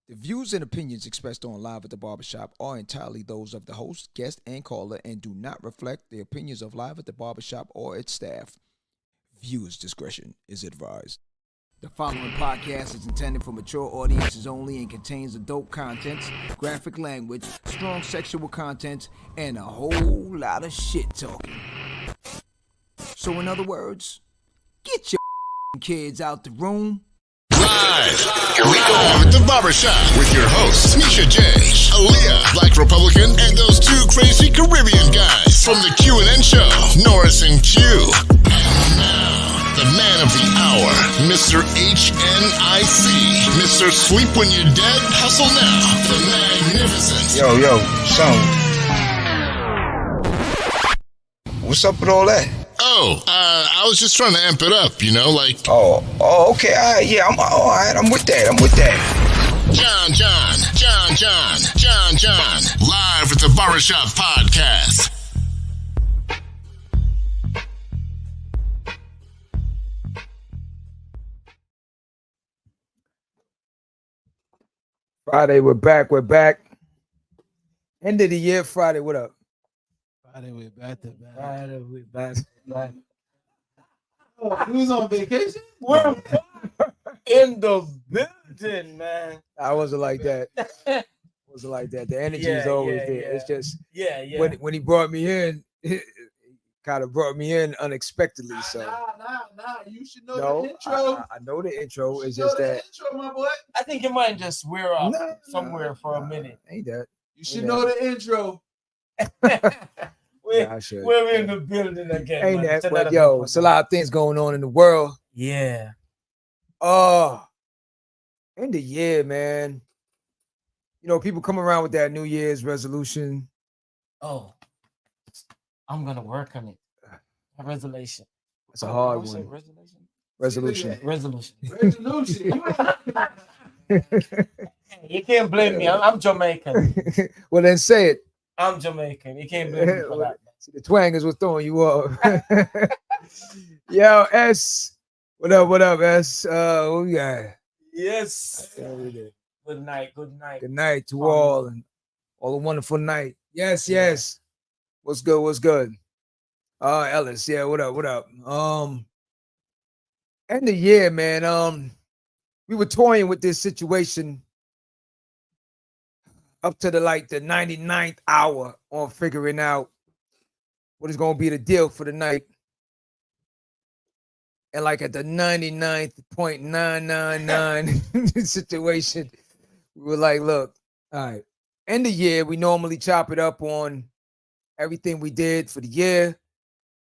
The views and opinions expressed on Live at the Barbershop are entirely those of the host, guest, and caller and do not reflect the opinions of Live at the Barbershop or its staff. Viewers' discretion is advised. The following podcast is intended for mature audiences only and contains adult content, graphic language, strong sexual content, and a whole lot of shit talking. So in other words, get your kids out the room. Live at the Barbershop with your hosts, Misha J, Aaliyah, Black Republican, and those two crazy Caribbean guys from the Q&N show, Norris and Q. And now, the man of the hour, Mr. HNIC, Mr. Sleep When You're Dead, Hustle Now, the magnificent. Yo, son. What's up with all that? I was just trying to amp it up, you know, like... Oh, okay, all right, yeah, all right, I'm with that. John, live at the Barbershop podcast. Friday, we're back. End of the year, Friday, what up? Friday, we're back. Oh, who's on vacation? We're in the building, man. I wasn't like that. The energy is always there. Yeah. It's just Yeah. when he brought me in, it kind of brought me in unexpectedly. So Nah. You should know the intro. I know the intro. It's You just know the that intro, my boy. I think you might just wear off Nah, somewhere for a minute. Ain't that? You should know the intro. I should. We're in the building again. Ain't man. that? But yo, it's a lot of things going on in the world. Yeah. End of year, man. You know, people come around with that New Year's resolution. Oh, I'm gonna work on it. A resolution. It's a hard What's it? one. Resolution. Resolution. Resolution. You can't blame me. I'm Jamaican. Well, then say it. I'm Jamaican. You can't blame me for that. See, the twangers was throwing you up. Yo, S. What up, S? Who we got? Yes. Yeah, we did. Good night. Good night to all and all a wonderful night. Yes. What's good? Ellis, yeah, what up? End of year, man. We were toying with this situation up to the 99th hour on figuring out what is gonna be the deal for the night. And like at the 99.999 situation, we were like, look, all right, end of year, we normally chop it up on everything we did for the year,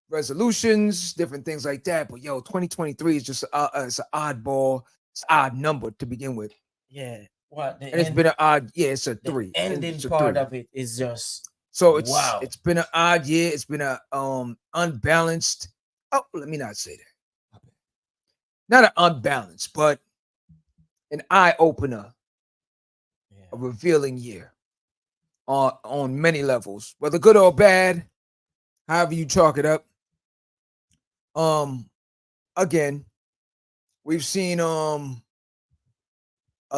resolutions, different things like that. But yo, 2023 is just it's an oddball, it's an odd number to begin with. Yeah. What? And it's been an odd, it's a 3. The ending It's a part 3. of it is just So wow. It's been an odd year. It's been a unbalanced. Oh, let me not say that. Not an unbalanced, but an eye opener, a revealing year on many levels, whether good or bad, however you chalk it up. Again, we've seen a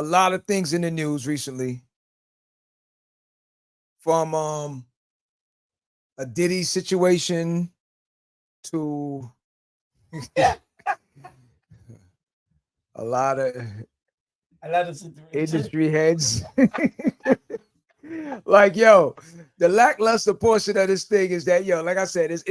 lot of things in the news recently, from a Diddy situation to a lot of industry heads. Like, yo, the lackluster portion of this thing is that, yo, like I said, it's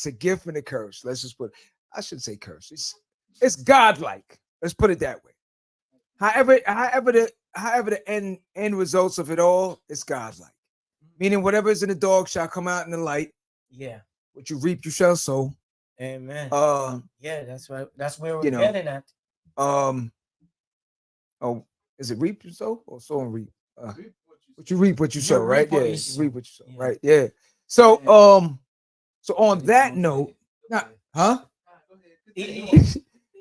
a gift and a curse. Let's just put it. I shouldn't say curse. It's godlike. Let's put it that way. However the end results of it all, it's godlike. Meaning whatever is in the dog shall come out in the light. Yeah. What you reap, you shall sow. Amen. Yeah, that's right. That's where we're you know, getting at. Is it reap you sow or sow and reap? What you reap, what you sow, right? what Yeah, you you reap what you sow, Yeah. right? Yeah. So so on that note, huh?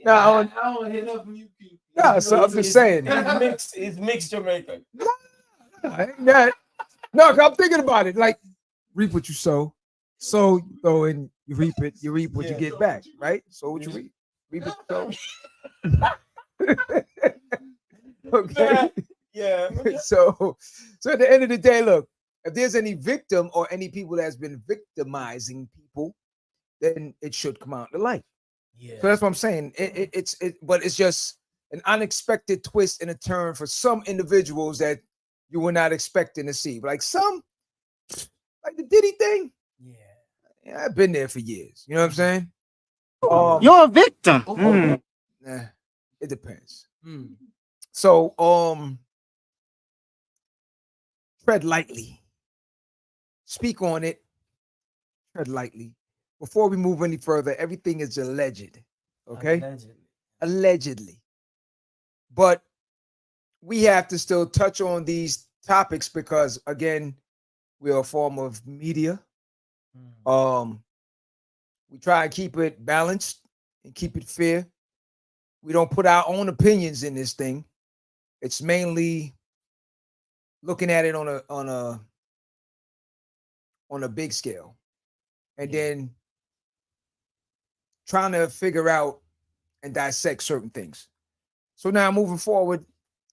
No, I don't hit up from you. no, so I'm just saying. It's mixed Jamaican. Ain't that. No, 'cause I'm thinking about it. Like, reap what you sow. So you go and you reap it. You reap what you get back, right? So what you reap. Reap it. So Okay. Yeah. So at the end of the day, look, if there's any victim or any people that's been victimizing people, then it should come out to light. Yeah. So that's what I'm saying. But it's just an unexpected twist and a turn for some individuals that you were not expecting to see. Like like the Diddy thing. Yeah, I've been there for years. You know what I'm saying? You're a victim. Nah, it depends. So tread lightly. Speak on it. Tread lightly. Before we move any further, everything is alleged. Okay? Allegedly. But we have to still touch on these topics because again, we're a form of media. We try and keep it balanced and keep it fair. We don't put our own opinions in this thing. It's mainly looking at it on a big scale. And then trying to figure out and dissect certain things. So now moving forward,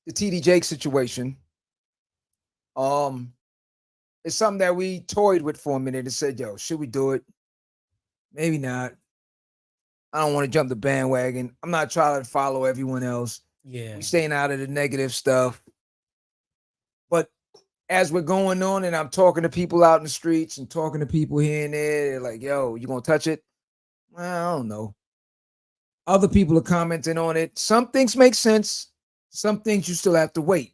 the TD Jake situation. It's something that we toyed with for a minute and said, yo, should we do it? Maybe not. I don't want to jump the bandwagon. I'm not trying to follow everyone else. Yeah. We're staying out of the negative stuff. But as we're going on and I'm talking to people out in the streets and talking to people here and there, they're like, yo, you gonna touch it? Well, I don't know. Other people are commenting on it. Some things make sense. Some things you still have to wait.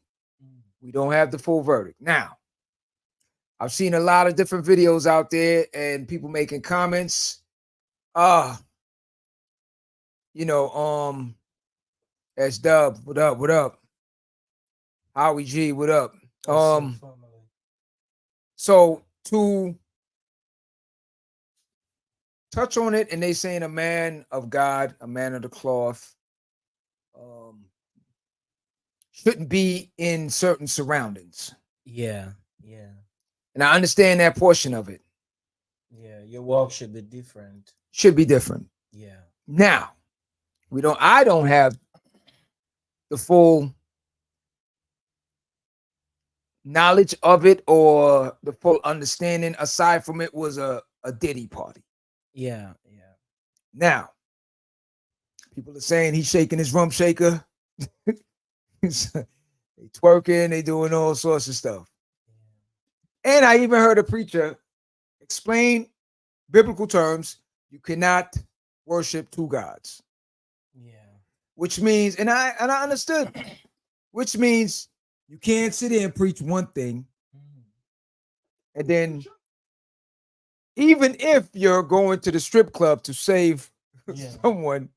We don't have the full verdict. Now, I've seen a lot of different videos out there and people making comments. S Dub, what up? What up? Howie G, what up? So to touch on it, and they saying a man of God, a man of the cloth, shouldn't be in certain surroundings. Yeah. And I understand that portion of it. Yeah, your walk should be different. Should be different. Yeah. Now, I don't have the full knowledge of it or the full understanding. Aside from it was a Diddy party. Yeah. Now, people are saying he's shaking his rump shaker. They twerking, they doing all sorts of stuff. And I even heard a preacher explain biblical terms. You cannot worship two gods. Yeah. Which means, and I understood, which means you can't sit there and preach one thing. And then even if you're going to the strip club to save someone,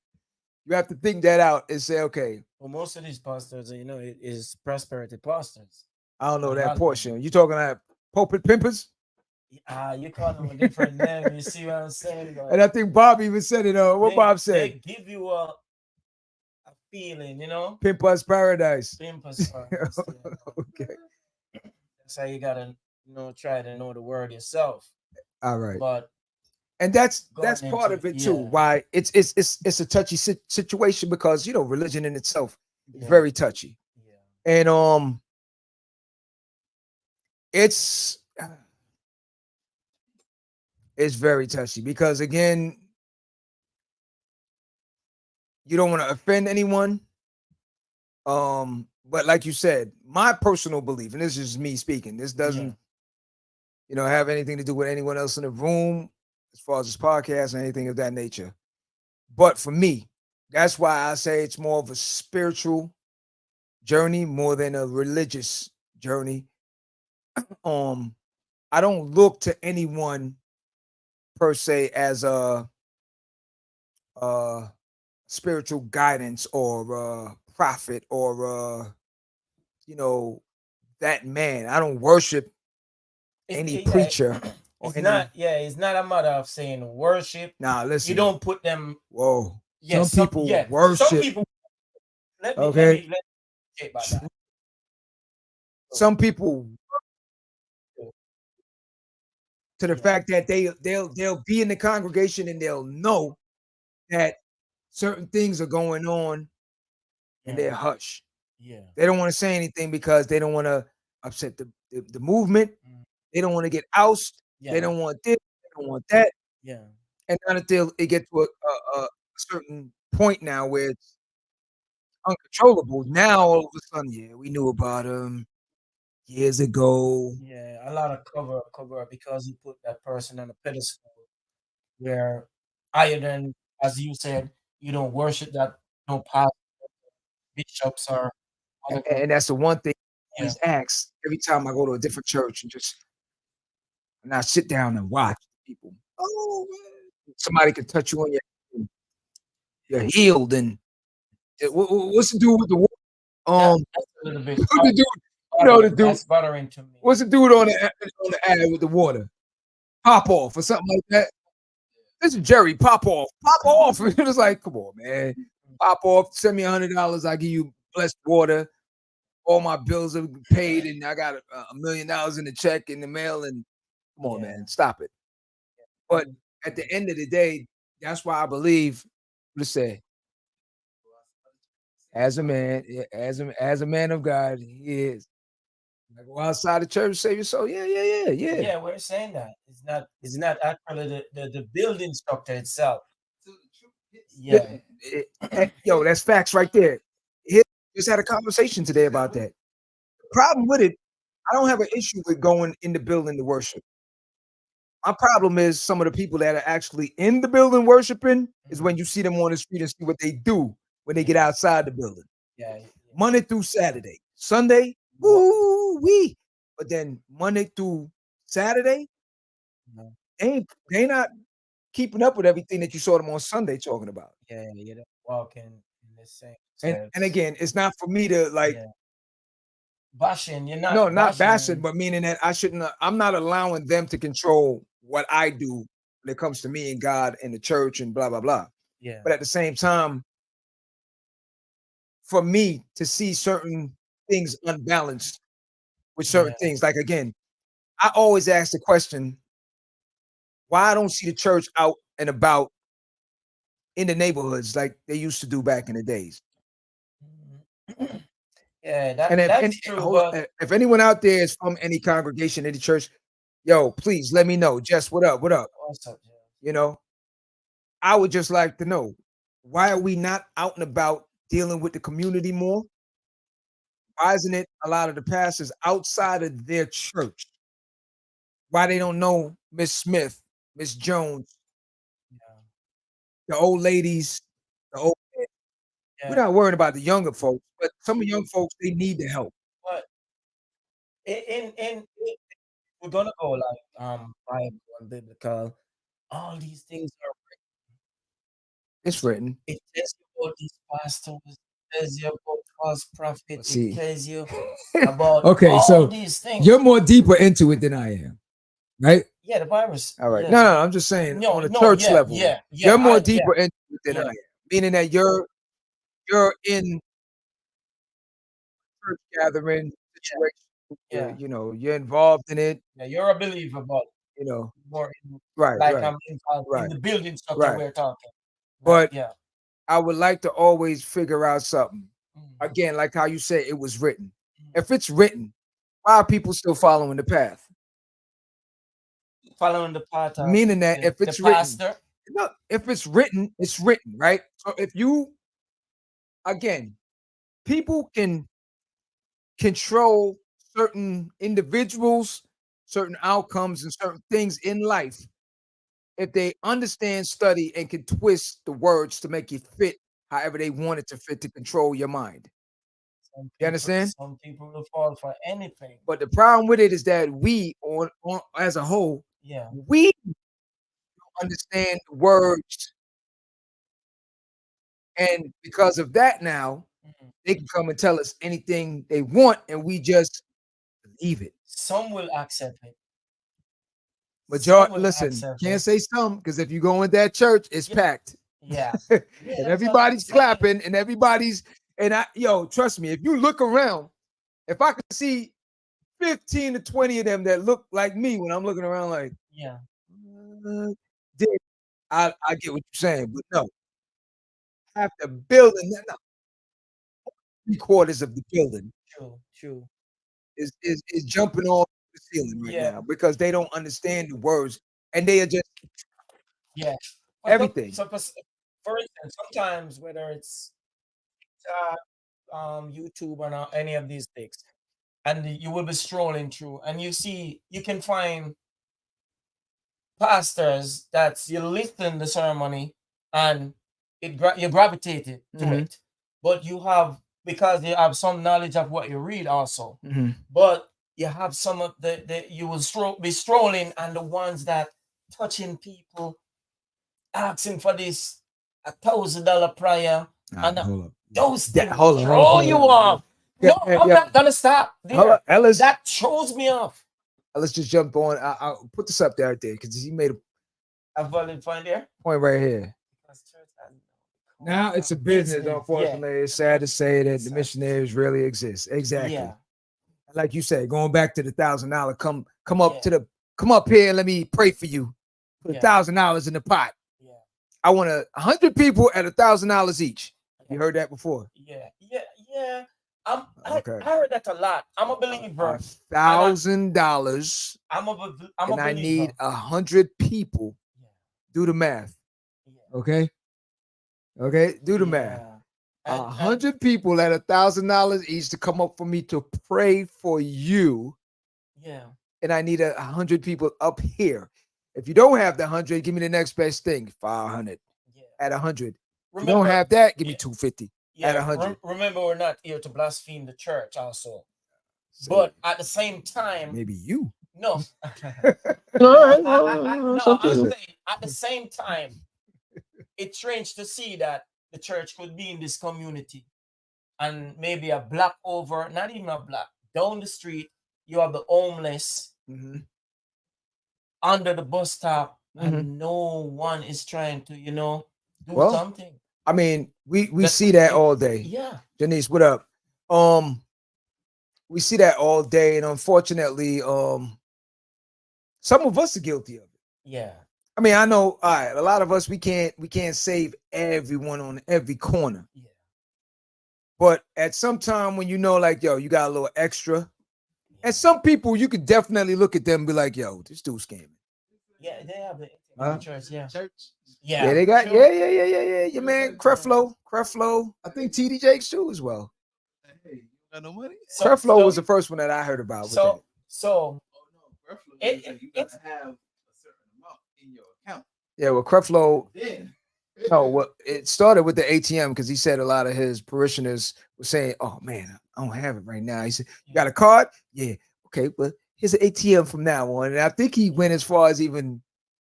you have to think that out and say, okay. Well, most of these pastors, it is prosperity pastors. I don't know that portion. You talking about pulpit pimpers? You call them a different name. You see what I'm saying? Like, and I think Bob even said it. What Bob said? They give you a feeling, Pimper's paradise. Pimper's paradise. Okay. That's how you gotta, try to know the word yourself. All right. But and that's part of it too. Why it's a touchy situation because religion in itself is very touchy. Yeah. And it's very touchy because again, you don't want to offend anyone. But like you said, my personal belief, and this is me speaking, this doesn't have anything to do with anyone else in the room as far as this podcast or anything of that nature. But for me, that's why I say it's more of a spiritual journey more than a religious journey. I don't look to anyone per se as a spiritual guidance or a prophet or that man. I don't worship any preacher. It's not a matter of saying worship. Nah, listen. You don't put them. Whoa. Yes, some people worship. Some people. Let me say about that. Some people to the fact that they'll be in the congregation and they'll know that certain things are going on and they're hush. Yeah. They don't want to say anything because they don't want to upset the movement. They don't want to get ousted. Yeah. They don't want this. They don't want that. Yeah. And not until it gets to a certain point now where it's uncontrollable. Now all of a sudden, yeah, we knew about them years ago. Yeah. A lot of cover up because you put that person on a pedestal where higher than, as you said, you don't worship that, no past bishops or other. And that's the one thing I Yeah. always ask every time I go to a different church and I sit down and watch people. Oh, man. Somebody can touch you on you're healed, and what's the dude with the That's a little bit. what's the dude? You know the dude. That's bothering to me. What's the dude on the ad with the water? Pop off or something like that. This is Jerry. Pop off. Pop off. It was like, come on, man. Pop off. Send me $100. I give you blessed water. All my bills are paid, and I got $1 million in the check in the mail. And come on, man, stop it. But at the end of the day, that's why I believe. Let's say, as a man, as a man of God, he is. I go outside the church, save your soul. Yeah. Yeah, we're saying that. It's not actually the building structure itself. Yeah. Yo, that's facts right there. Just had a conversation today about that. The problem with it, I don't have an issue with going in the building to worship. My problem is some of the people that are actually in the building worshiping is when you see them on the street and see what they do when they get outside the building. Yeah. Monday through Saturday. Sunday, woo-wee. But then Monday through Saturday, they not keeping up with everything that you saw them on Sunday talking about. Yeah, you're walking in the same. And again, it's not for me to like bashing. You're not. No, not bashing, but meaning that I'm not allowing them to control what I do when it comes to me and God and the church and blah blah blah. Yeah. But at the same time, for me to see certain things unbalanced with certain things, like again, I always ask the question, why I don't see the church out and about in the neighborhoods like they used to do back in the days. Yeah, that's true. If anyone out there is from any congregation, any church, yo, please let me know. Jess, what up? What up? What's up, Jess? You know, I would just like to know, why are we not out and about dealing with the community more? Why isn't it a lot of the pastors outside of their church? Why they don't know Miss Smith, Miss Jones, the old ladies, the old men. We're not worried about the younger folks, but some of young folks, they need the help. But in we're gonna go like Bible and biblical. All these things are written. It's written. It tells you about these pastors. It tells you about false prophet. It tells you about all these things. You're more deeper into it than I am, right? Yeah, the Bible's all right. No, I'm just saying on a church level. Yeah, you're more deeper into it than I am. Meaning that you're in church gathering situation. Yeah. You know, you're involved in it. Yeah, you're a believer, but you know, more right. I'm involved in the building stuff that we're talking. But I would like to always figure out something. Again, like how you said it was written. If it's written, why are people still following the path? Following the path. Meaning that if it's written, no, if it's written, right? So if you, again, people can control certain individuals, certain outcomes, and certain things in life if they understand, study, and can twist the words to make it fit however they want it to fit to control your mind. You understand? Some people will fall for anything. But the problem with it is that we, on as a whole, we don't understand the words. And because of that now, they can come and tell us anything they want, and we just believe it. Some will accept it. But listen, can't say some, because if you go in that church, it's packed. Yeah. And everybody's clapping, and everybody's, trust me, if you look around, if I could see 15 to 20 of them that look like me when I'm looking around like, I get what you're saying, but no. Have to build 3/4 of the building True. is jumping off the ceiling right Yeah. now because they don't understand the words and they are just Yeah. everything. So for instance, sometimes whether it's YouTube or not, any of these things, and you will be strolling through, and you can find pastors that you listen the ceremony, and you gravitated to Mhm. it, but because you have some knowledge of what you read also, Mhm. but you have some of the you will be strolling, and the ones that touching people, asking for this $1,000 prayer, and Hold up. those Yeah, things hold on, hold on, throw hold you on. off. Yeah, No, yeah, I'm yeah. not gonna stop Hold there. on, Ellis. That throws me off. Let's just jump on. I'll put this up there right there because he made a I've already find there. point right here. Now it's a business, Yeah. unfortunately. It's sad to say that the missionaries really exist. Exactly. Yeah. Like you said, going back to the $1,000, come Yeah. come up here and let me pray for you. Put Yeah. $1,000 in the pot. Yeah. I want 100 people at $1,000 each. You heard that before? Yeah. I heard that a lot. I'm a believer. $1,000, I'm a and I believer. need 100 people. Do the math. Okay. Do the math. And 100 people at $1,000 each to come up for me to pray for you, yeah. and I need 100 people up here. If you don't have the 100, give me the next best thing. 500 at 100. If you don't have that, give me 250 at 100. Remember, we're not here to blaspheme the church, also. But at the same time, maybe you. No. No, I'm saying at the same time, it's strange to see that the church could be in this community, and maybe a block over, not even a block, down the street, you have the homeless under the bus stop, and no one is trying to, do something. I mean, we see that all day. Yeah. Janice, what up? We see that all day, and unfortunately, some of us are guilty of it. Yeah. I mean, I know, all right, a lot of us we can't save everyone on every corner. Yeah. But at some time when like, yo, you got a little extra, and some people you could definitely look at them and be like, yo, this dude's scamming. Yeah, they have the church, yeah. Yeah, they got yeah. Your man Creflo. I think TD Jakes too as well. Hey, you got no money? Creflo was the first one that I heard about. So you got to have a certain amount in your account. Yeah, well, Creflo. Then it started with the ATM because he said a lot of his parishioners were saying, "Oh man, I don't have it right now." He said, "You got a card? Yeah, okay, but here's an ATM from now on." And I think he went as far as even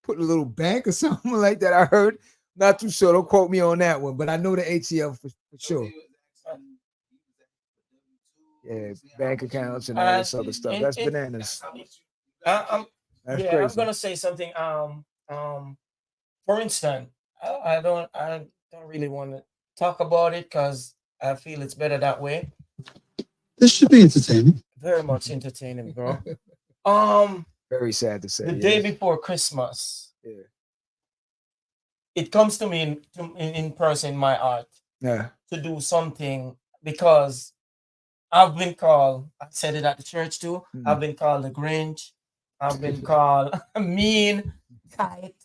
putting a little bank or something like that. I heard. Not too sure. Don't quote me on that one, but I know the ATM for sure. Yeah, bank accounts and all this other stuff. That's bananas. That's crazy. I'm gonna say something. For instance, I don't really want to talk about it because I feel it's better that way. this should be entertaining. Very much entertaining, bro. Very sad to say. The day before Christmas, it comes to me in person, in my heart, to do something because I've been called. I said it at the church too. I've been called the Grinch. I've been called mean, tight.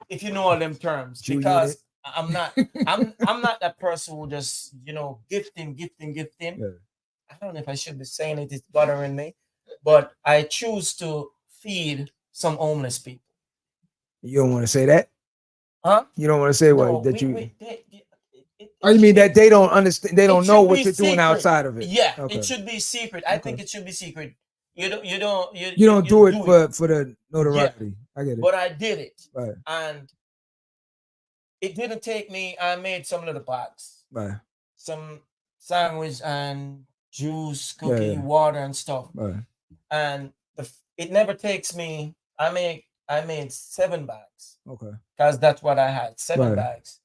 If you know all them terms, because I'm not that person who just gifting. I don't know if I should be saying it. It's bothering me, but I choose to feed some homeless people. You don't want to say that? Huh? You don't want to say No, what you you mean that they don't understand? They don't know what you're doing secret. outside of it. Yeah, okay. It should be secret. I think it should be secret. You don't do it for the notoriety. Yeah. I get it. But I did it. Right. And it didn't take me. I made some little bags. Right. Some sandwich and juice, cookie, water and stuff. Right. And it never takes me. I made 7 bags. Okay. Because that's what I had. 7 bags.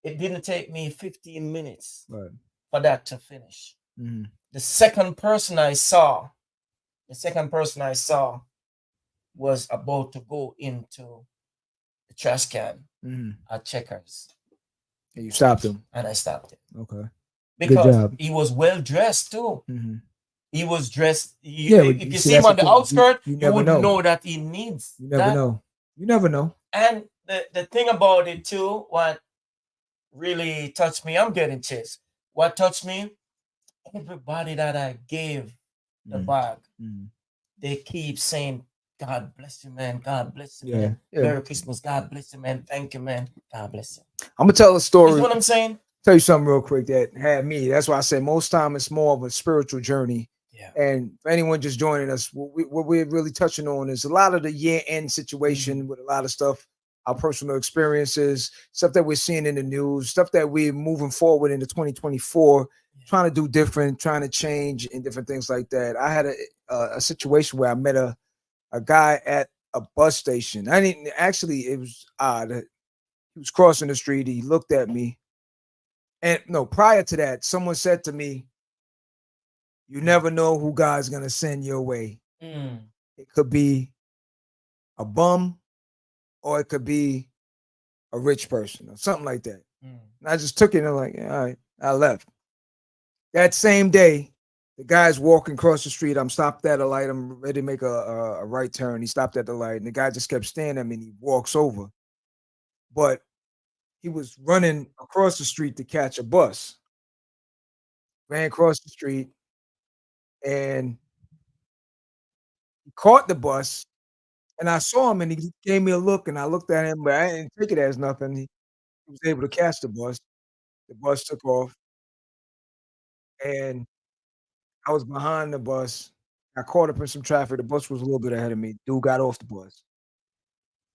It didn't take me 15 minutes for that to finish. Mm-hmm. The second person I saw was about to go into the trash can at Checkers. And you stopped him. And I stopped it. Okay. because job. he was well dressed too. Mhm. He was dressed. Yeah, but If you you see, see him that's the on the thing. outskirt, You you never wouldn't know. know that he needs You never that. know. You never know. And the thing about it too, what really touched me, I'm getting chased. What touched me, everybody that I gave the Mm. bag, Mm. they keep saying, God bless you, man. God bless you, Yeah, man. yeah. Merry Christmas. God bless you, man. Thank you, man. God bless you. I'm gonna tell a You story. see what I'm saying? Tell you something real quick that had me. That's why I say most time it's more of a spiritual journey. Yeah. And for anyone just joining us, what we're really touching on is a lot of the year-end situation with a lot of stuff, our personal experiences, stuff that we're seeing in the news, stuff that we're moving forward into 2024, trying to do different, trying to change, and different things like that. I had a situation where I met a guy at a bus station. I didn't actually. It was odd. He was crossing the street. He looked at me. And no, prior to that, someone said to me, you never know who God's going to send your way. Mm. It could be a bum or it could be a rich person or something like that. Mm. And I just took it and I'm like, yeah, all right, I left. That same day, the guy's walking across the street. I'm stopped at a light. I'm ready to make a right turn. He stopped at the light and the guy just kept staring at me and he walks over. But he was running across the street to catch a bus. Ran across the street and he caught the bus, and I saw him, and he gave me a look, and I looked at him, but I didn't take it as nothing. He was able to catch the bus. The bus took off, and I was behind the bus. I caught up in some traffic. The bus was a little bit ahead of me. Dude got off the bus.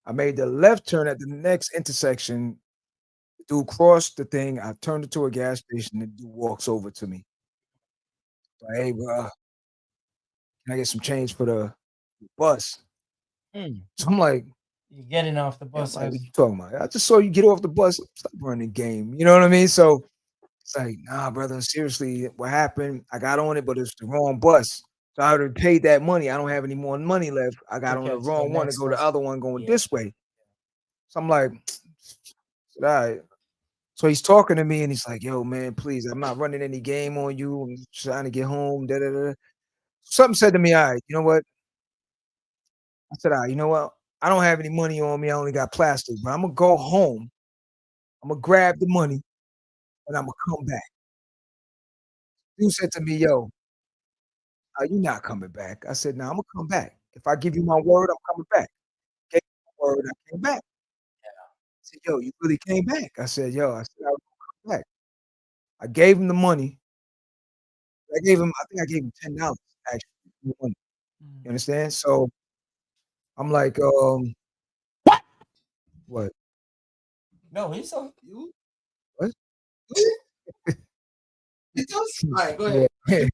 I made the left turn at the next intersection. The dude crossed the thing. I turned into a gas station. The dude walks over to me. Like, "Hey, bro, can I get some change for the bus?" Mm. So I'm like, You're getting off the "Yeah, bus. what you talking about? I just saw you get off the bus. Stop running the game." You know what I mean? So it's like, "Nah, brother, seriously, what happened? I got on it, but it's the wrong bus. So I already paid that money. I don't have any more money left. I got To on the catch the wrong one to next go the bus. other one going Yeah. this way." So I'm like, "All right." So he's talking to me and he's like, "Yo, man, please, I'm not running any game on you. I'm just trying to get home." Da, da, da. Something said to me, "All right, you know what?" I said, "All right, you know what? I don't have any money on me. I only got plastic, but I'm gonna go home. I'm gonna grab the money and I'm gonna come back." Dude said to me, "Yo, are you not coming back?" I said, "No, I'm gonna come back. If I give you my word, I'm coming back." Gave me my word, I came back. He said, "Yo, you really came back?" I said, "Yo," I said, "I was gonna come back." I gave him the money. I think I gave him $10 actually. The money. You Mm. understand? So I'm like, what? No, he's on. You? What? You just? All right, go ahead. Yeah.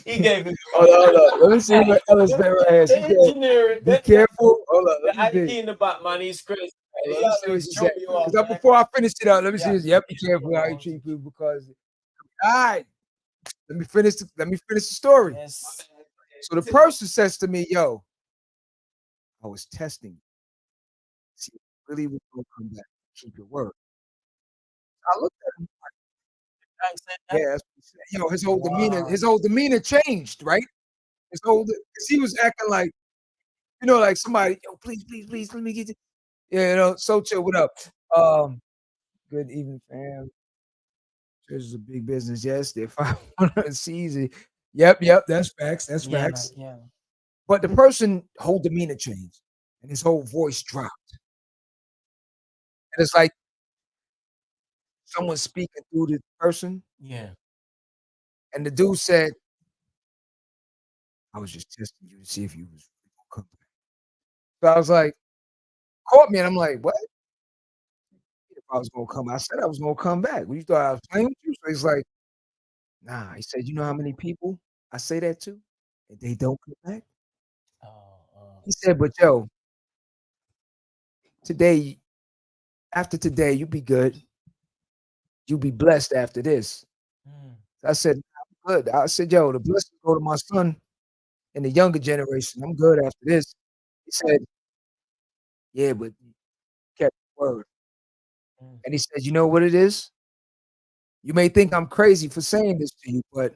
He gave him Hold on. Let me see what Ellis said right here. She the said, engineer. "Be careful." Hold on. The Let me IT see. in the back, man, he's crazy. Hold He on, let me see what always she throw said. you off, Because man. before I finish it out, let me see Yeah. this. Yep, be careful how you treat people because all right. Let me finish the story. Yes. So the person says to me, "Yo, I was testing you. See if you really was gonna come back. Keep your word." I looked at him, Thanks, man. yeah, that's what he said. Wow. His whole demeanor changed, right? His whole because he was acting like, like somebody, "Yo, please, please, please, let me get you." Yeah, so chill, what up? Um, good evening, fam. This is a big business. Yes, they're 500 easy. Yep, that's facts. That's Yeah, man. facts. Yeah. But the person whole demeanor changed and his whole voice dropped. And it's like someone speaking through the person, Yeah. and the dude said, "I was just testing you to see if you was gonna come back." So I was like, caught me, and I'm like, "What? If I was gonna come, I said I was gonna come back. Well, you thought I was playing with you?" So he's like, "Nah." He said, "You know how many people I say that to, and they don't come back?" Oh. He said, "But yo, today, after today, you be good. You be blessed after this." Mm. I said, "I'm good." I said, "Yo, the blessings go to my son and the younger generation. I'm good after this." He said, "Yeah, but you kept your word." Mm. And he said, "You know what it is? You may think I'm crazy for saying this to you, but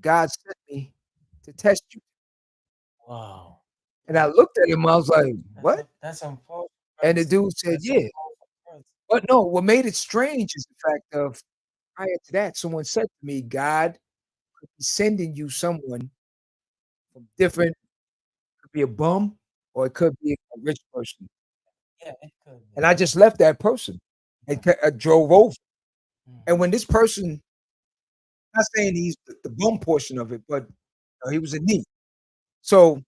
God sent me to test you. Wow. And I looked at him, I was like, what? That's some powerful And the words. dude said, That's some yeah. powerful words. But no, what made it strange is the fact of prior to that, someone said to me, God could be sending you someone from different, could be a bum or it could be a rich person. Yeah, it could be. And I just left that person and drove over. And Mhm. when this person, not saying he's the bum portion of it, but he was in need. So,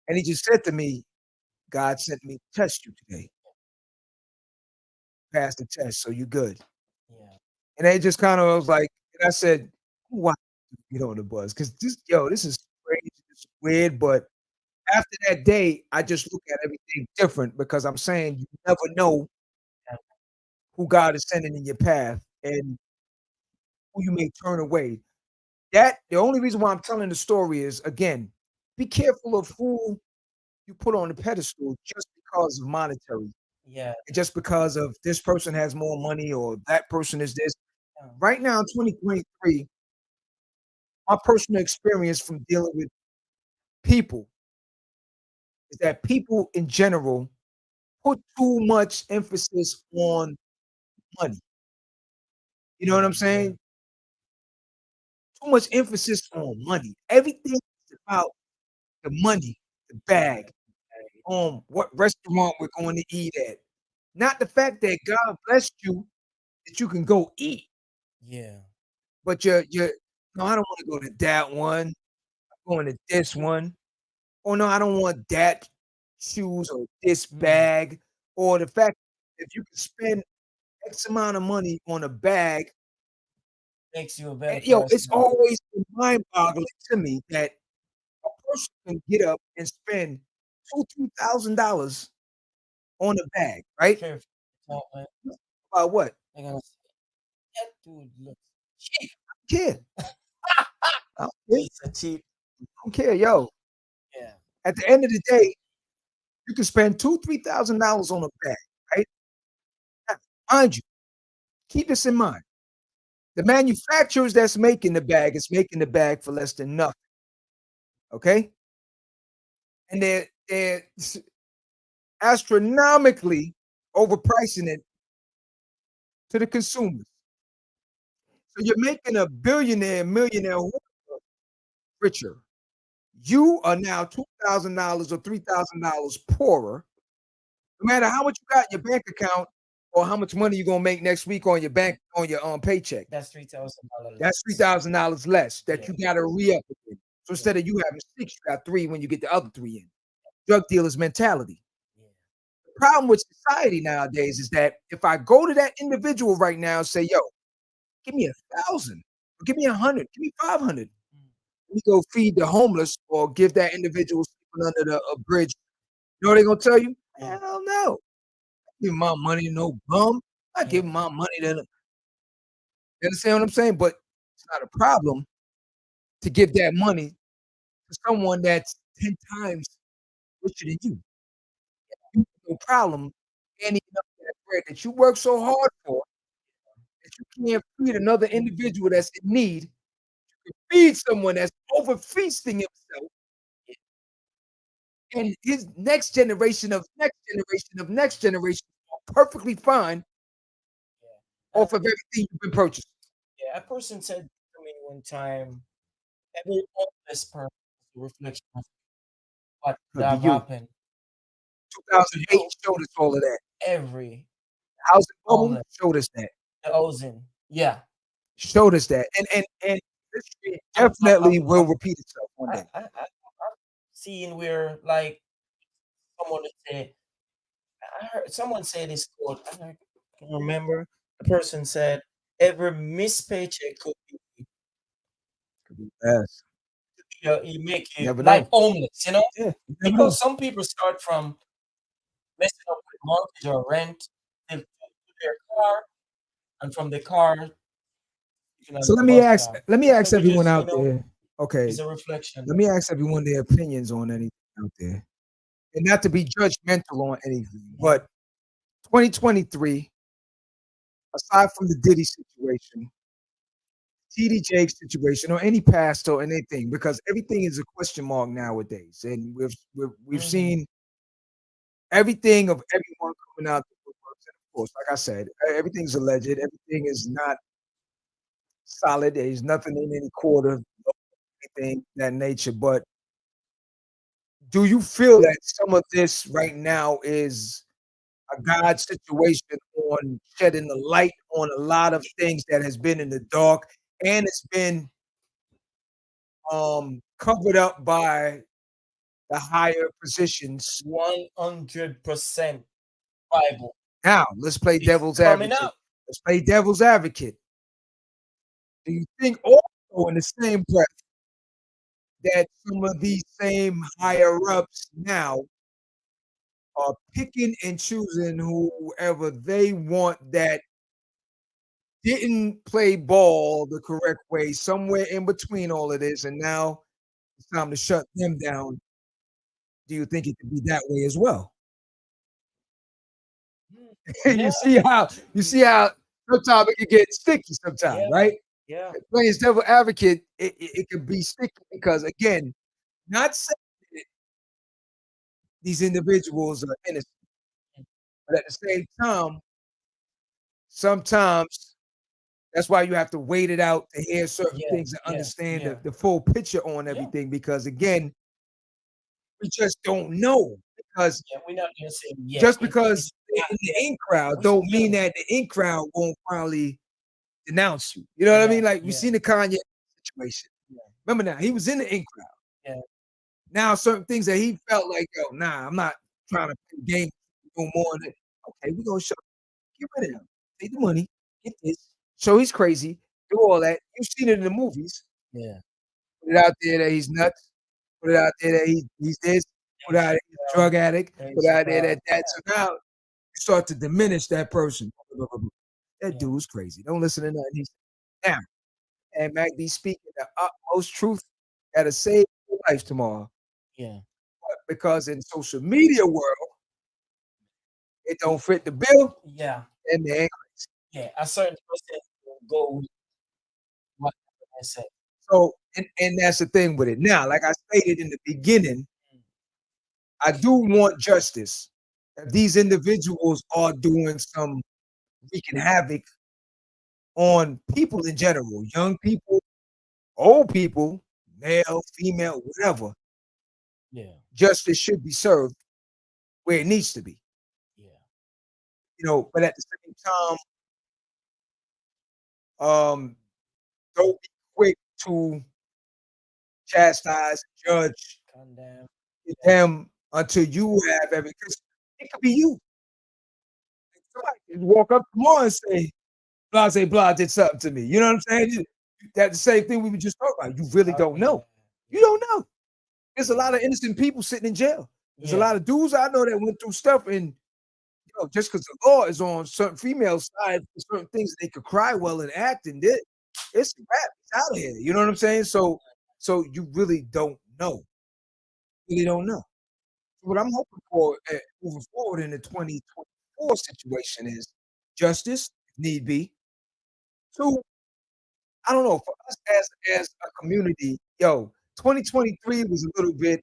and he just said to me, God sent me to test you today. Pass the test, so you're good. Yeah. And they just kind of was like, and I said, why get on the bus? Because this is crazy, this is weird. But after that day, I just look at everything different because I'm saying you never know Yeah. who God is sending in your path and who you may turn away. That the only reason why I'm telling the story is again, be careful of who you put on the pedestal just because of monetary. Yeah. Just because of this person has more money or that person is this. Yeah. Right now, in 2023, my personal experience from dealing with people is that people in general put too much emphasis on money. You know what I'm Yeah. saying? Too much emphasis on money. Everything is about the money, the bag, what restaurant we're going to eat at. Not the fact that God blessed you that you can go eat, Yeah. but you're no, I don't want to go to that one. I'm going to this one. Oh no, I don't want that shoes or this bag. Or the fact if you can spend X amount of money on a bag, Makes you a better and it's person. always been mind-boggling to me that a person can get up and spend $2,000, $3,000 on a bag, right? Careful. So, About what? they're gonna say, that dude looks cheap. Kid. I don't care. He's a cheap. I don't care, yo. Yeah. At the end of the day, you can spend $2,000, $3,000 on a bag, right? Now, mind you, keep this in mind. The manufacturers that's making the bag is making the bag for less than nothing. Okay? And they're astronomically overpricing it to the consumers. So you're making a billionaire, millionaire richer. You are now $2,000 or $3,000 poorer, no matter how much you got in your bank account or how much money you're gonna make next week on your bank on your paycheck. That's $3,000. That's $3,000 less that Yeah. you gotta re-up again. So instead of you having 6, you got 3 when you get the other 3 in. Drug dealers mentality. Yeah. The problem with society nowadays is that if I go to that individual right now and say, "Yo, give me 1,000, or give me 100, give me 500, let me go feed the homeless or give that individual sleeping under a bridge," you know what they're gonna tell you? Hell no. Give my money to no bum. I give my money to. You understand what I'm saying? But it's not a problem to give that money to someone that's 10 times richer than you. You have no problem handing up that bread that you work so hard for that you can't feed another individual that's in need. Feed someone that's over feasting himself, and his next generation of next generation of next generation are perfectly fine Yeah. off of everything you've been purchasing. Yeah. A person said to me one time, every homeless person is a reflection of what could Could be have you. happened to 2008 you. showed us all of that. Every Housing bubble homeless, showed us that. the housing. Yeah. Showed us that. And history definitely will repeat itself one day. I've seen where like someone would say, I heard someone say this quote. I can't remember. The person said, "Every missed paycheck could be Yes. you make you Never like know. homeless." You know, Yeah, you never know. because some people start from messing up with mortgage or rent to their car, and from the car, you know, So the bus stop. let me ask So we everyone just, out there. Okay, it's a reflection. let me ask everyone their opinions on anything out there. And not to be judgmental on anything, but 2023, aside from the Diddy situation, TD Jakes situation, or any past or anything, because everything is a question mark nowadays, and we've seen everything of everyone coming out the woodworks. And of course, like I said, everything's alleged. Everything is not solid. There's nothing in any court of anything that nature. But do you feel that some of this right now is a God situation on shedding the light on a lot of things that has been in the dark, and it's been covered up by the higher positions? 100% Bible. Now, let's play It's devil's coming advocate. up. Let's play devil's advocate. Do you think also in the same breath that some of these same higher ups now are picking and choosing whoever they want that didn't play ball the correct way, somewhere in between all of this, and now it's time to shut them down? Do you think it could be that way as well? Yeah, You see how sometimes it can get sticky sometimes, yeah, right? yeah, Playing devil advocate, it could be sticky because again, not saying that these individuals are innocent, but at the same time, sometimes that's why you have to wait it out to hear certain yeah, things and yeah, understand yeah, the full picture on yeah, everything. Because again, we just don't know. Because yeah. We're not gonna say yeah. just because It's they're not in the yet. in crowd We don't mean still, that the in crowd won't finally denounce you. You know what I yeah, mean? Like we yeah, seen the Kanye situation. yeah, Remember now, he was in the in crowd. yeah, Now certain things that he felt like, yo, nah, I'm not trying to play games no more. Okay, we're gonna show, get rid of him. Take the money, get this, show he's crazy, do all that. You've seen it in the movies. yeah. Put it out there that he's nuts. Put it out there that he's this. Put it out there he's a drug addict. Put it out there that that. So now you start to diminish that person. That Yeah, dude's crazy. Don't listen to nothing. He's now. And Mac be speaking the utmost truth that'll save your life tomorrow. yeah, But because in social media world, it don't fit the bill, yeah, and they ain't. yeah. A certain person will go with what I said. So and that's the thing with it. Now, like I stated in the beginning, I do want justice. If these individuals are doing some wreaking havoc on people in general, young people, old people, male, female, whatever, Yeah, justice should be served where it needs to be. yeah, But at the same time, don't be quick to chastise, judge, condemn. condemn until you have everything. 'Cause it could be you. Somebody can walk up tomorrow and say, blah, say, blah, did something to me. You know what I'm saying? That's the same thing we were just talking about. You really don't know. You don't know. There's a lot of innocent people sitting in jail. There's a Yeah, lot of dudes I know that went through stuff, and just because the law is on certain female side for certain things, they could cry well and act, and it's a wrap. It's out of here. You know what I'm saying? So you really don't know. Really don't know. What I'm hoping for moving forward in the 2024 situation is justice, if need be. Two, I don't know, for us as a community, 2023 was a little bit,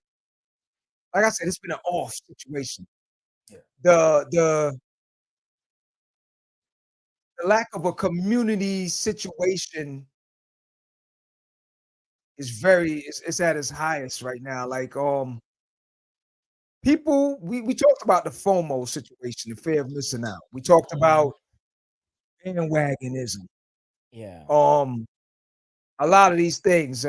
like I said, it's been an off situation. yeah, The lack of a community situation is it's at its highest right now. Like people, we talked about the FOMO situation, the fear of missing out. We talked about bandwagonism. yeah, A lot of these things.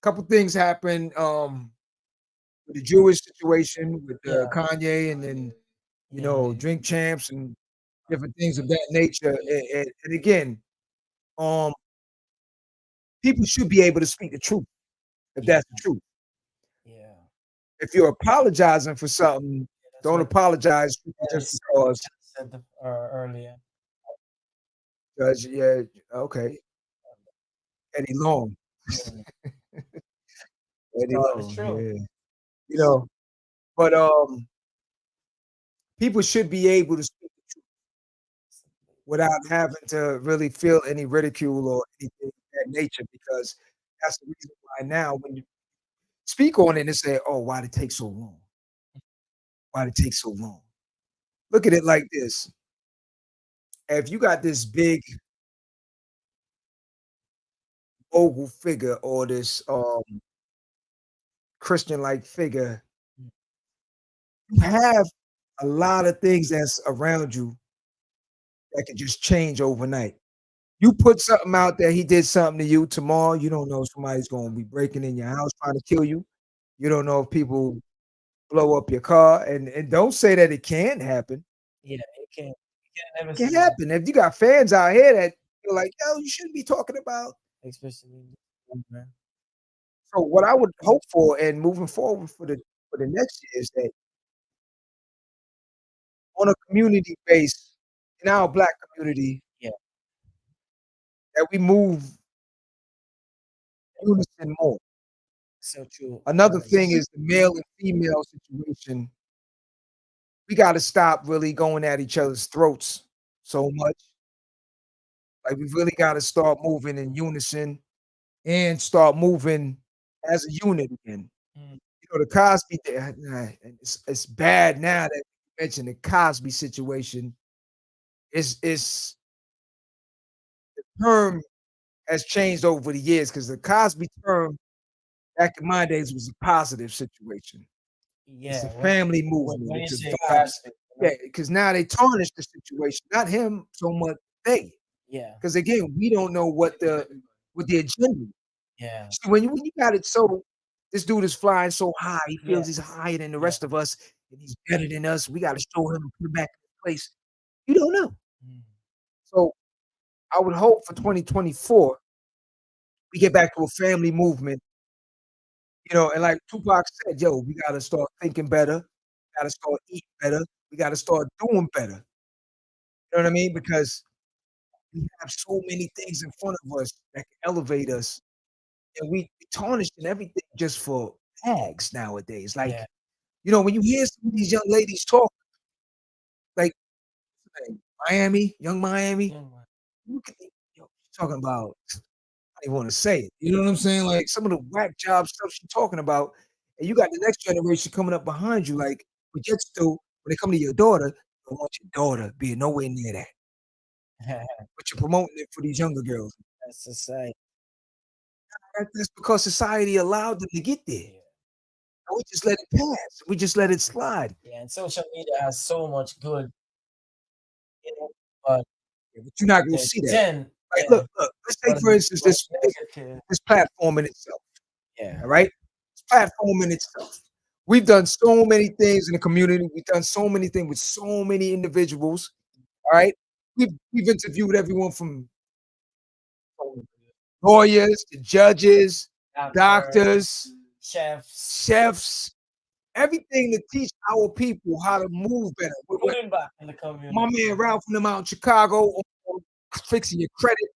Couple things happened. With the Jewish situation with yeah, Kanye, and then yeah, drink champs and different things of that nature. And again, um, people should be able to speak the truth if yeah, that's the truth. yeah. If you're apologizing for something, That's don't what apologize just Dennis because. said earlier. Judge, yeah, okay, Eddie Long, Yeah, Eddie it's Long, true. yeah, you know. But people should be able to speak the truth. without having to really feel any ridicule or anything of that nature, because that's the reason why now when you speak on it and say, "Oh, why did it take so long? Why did it take so long?" Look at it like this. If you got this big mogul figure or this Christian-like figure, you have a lot of things that's around you that can just change overnight. You put something out there, he did something to you, tomorrow, you don't know somebody's gonna be breaking in your house trying to kill you. You don't know if people blow up your car, and don't say that it can't happen. Yeah, you can never It can say that, happen. If you got fans out here that feel like, "Yo, you shouldn't be talking about." especially in this man. So what I would hope for and moving forward for the next year is that on a community base, in our Black community, Yeah, that we move unison more. so true. Another thing is the male and female situation. We gotta stop really going at each other's throats so much. Like, we really gotta start moving in unison and start moving as a unit again. Mm, You know, the Cosby and it's bad now that you mentioned the Cosby situation. Is term has changed over the years because the Cosby term back in my days was a positive situation. It's yeah, a family movement. when you It's a say vibe. prospect, Yeah, because now they tarnish the situation, not him so much, they. yeah, Because again, we don't know what the agenda is. yeah, See, when you got it so this dude is flying so high, he yeah, feels he's higher than the yeah. rest of us, and he's better than us. We gotta show him and put him back in his place. You don't know. Mm, So I would hope for 2024, we get back to a family movement, and like Tupac said, "Yo, we gotta start thinking better, gotta start eating better, we gotta start doing better." You know what I mean? Because we have so many things in front of us that can elevate us, and we tarnishing everything just for bags nowadays. Like, yeah, when you hear some of these young ladies talk, like, Miami, young Miami, young man. you can she's talking about, I don't even wanna say it. You know what I'm saying? Like, some of the whack job stuff she's talking about, and you got the next generation coming up behind you, like, but yet still, when they come to your daughter, you don't want your daughter being nowhere near that, but you're promoting it for these younger girls. That's society. That's because society allowed them to get there, Yeah, and we just let it pass. We just let it slide. yeah, and social media has so much good, but Yeah, but you're not gonna the see that. 10, Like, yeah, look, let's take, but for instance, but negative, this platform in itself, yeah, all right? This platform in itself. We've done so many things in the community. We've done so many things with so many individuals, all right? We've interviewed everyone from lawyers to judges, doctor, doctors, chefs, chefs, everything to teach our people how to move better. putting back in the My community. man Ralph from them out in Chicago on fixing your credit,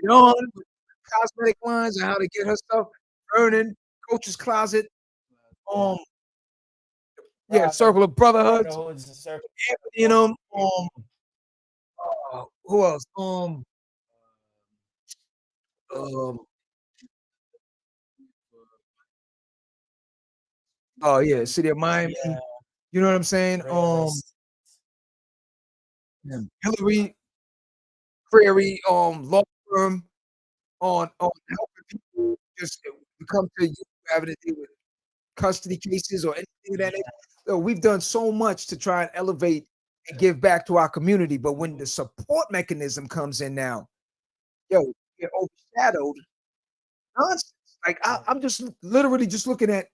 on with cosmetic lines and how to get her stuff earning, Coach's Closet, um, yeah, Circle of Brotherhoods, Brotherhoods, and circle. Anthony and them, who else? Um, oh yeah, City of Miami. Yeah, You know what I'm saying? realist. Hillary Prairie, law firm on helping people just become to you having to deal with custody cases or anything of that nature. So we've done so much to try and elevate and give back to our community, but when the support mechanism comes in now, yo, you get overshadowed nonsense. Like I'm just literally just looking at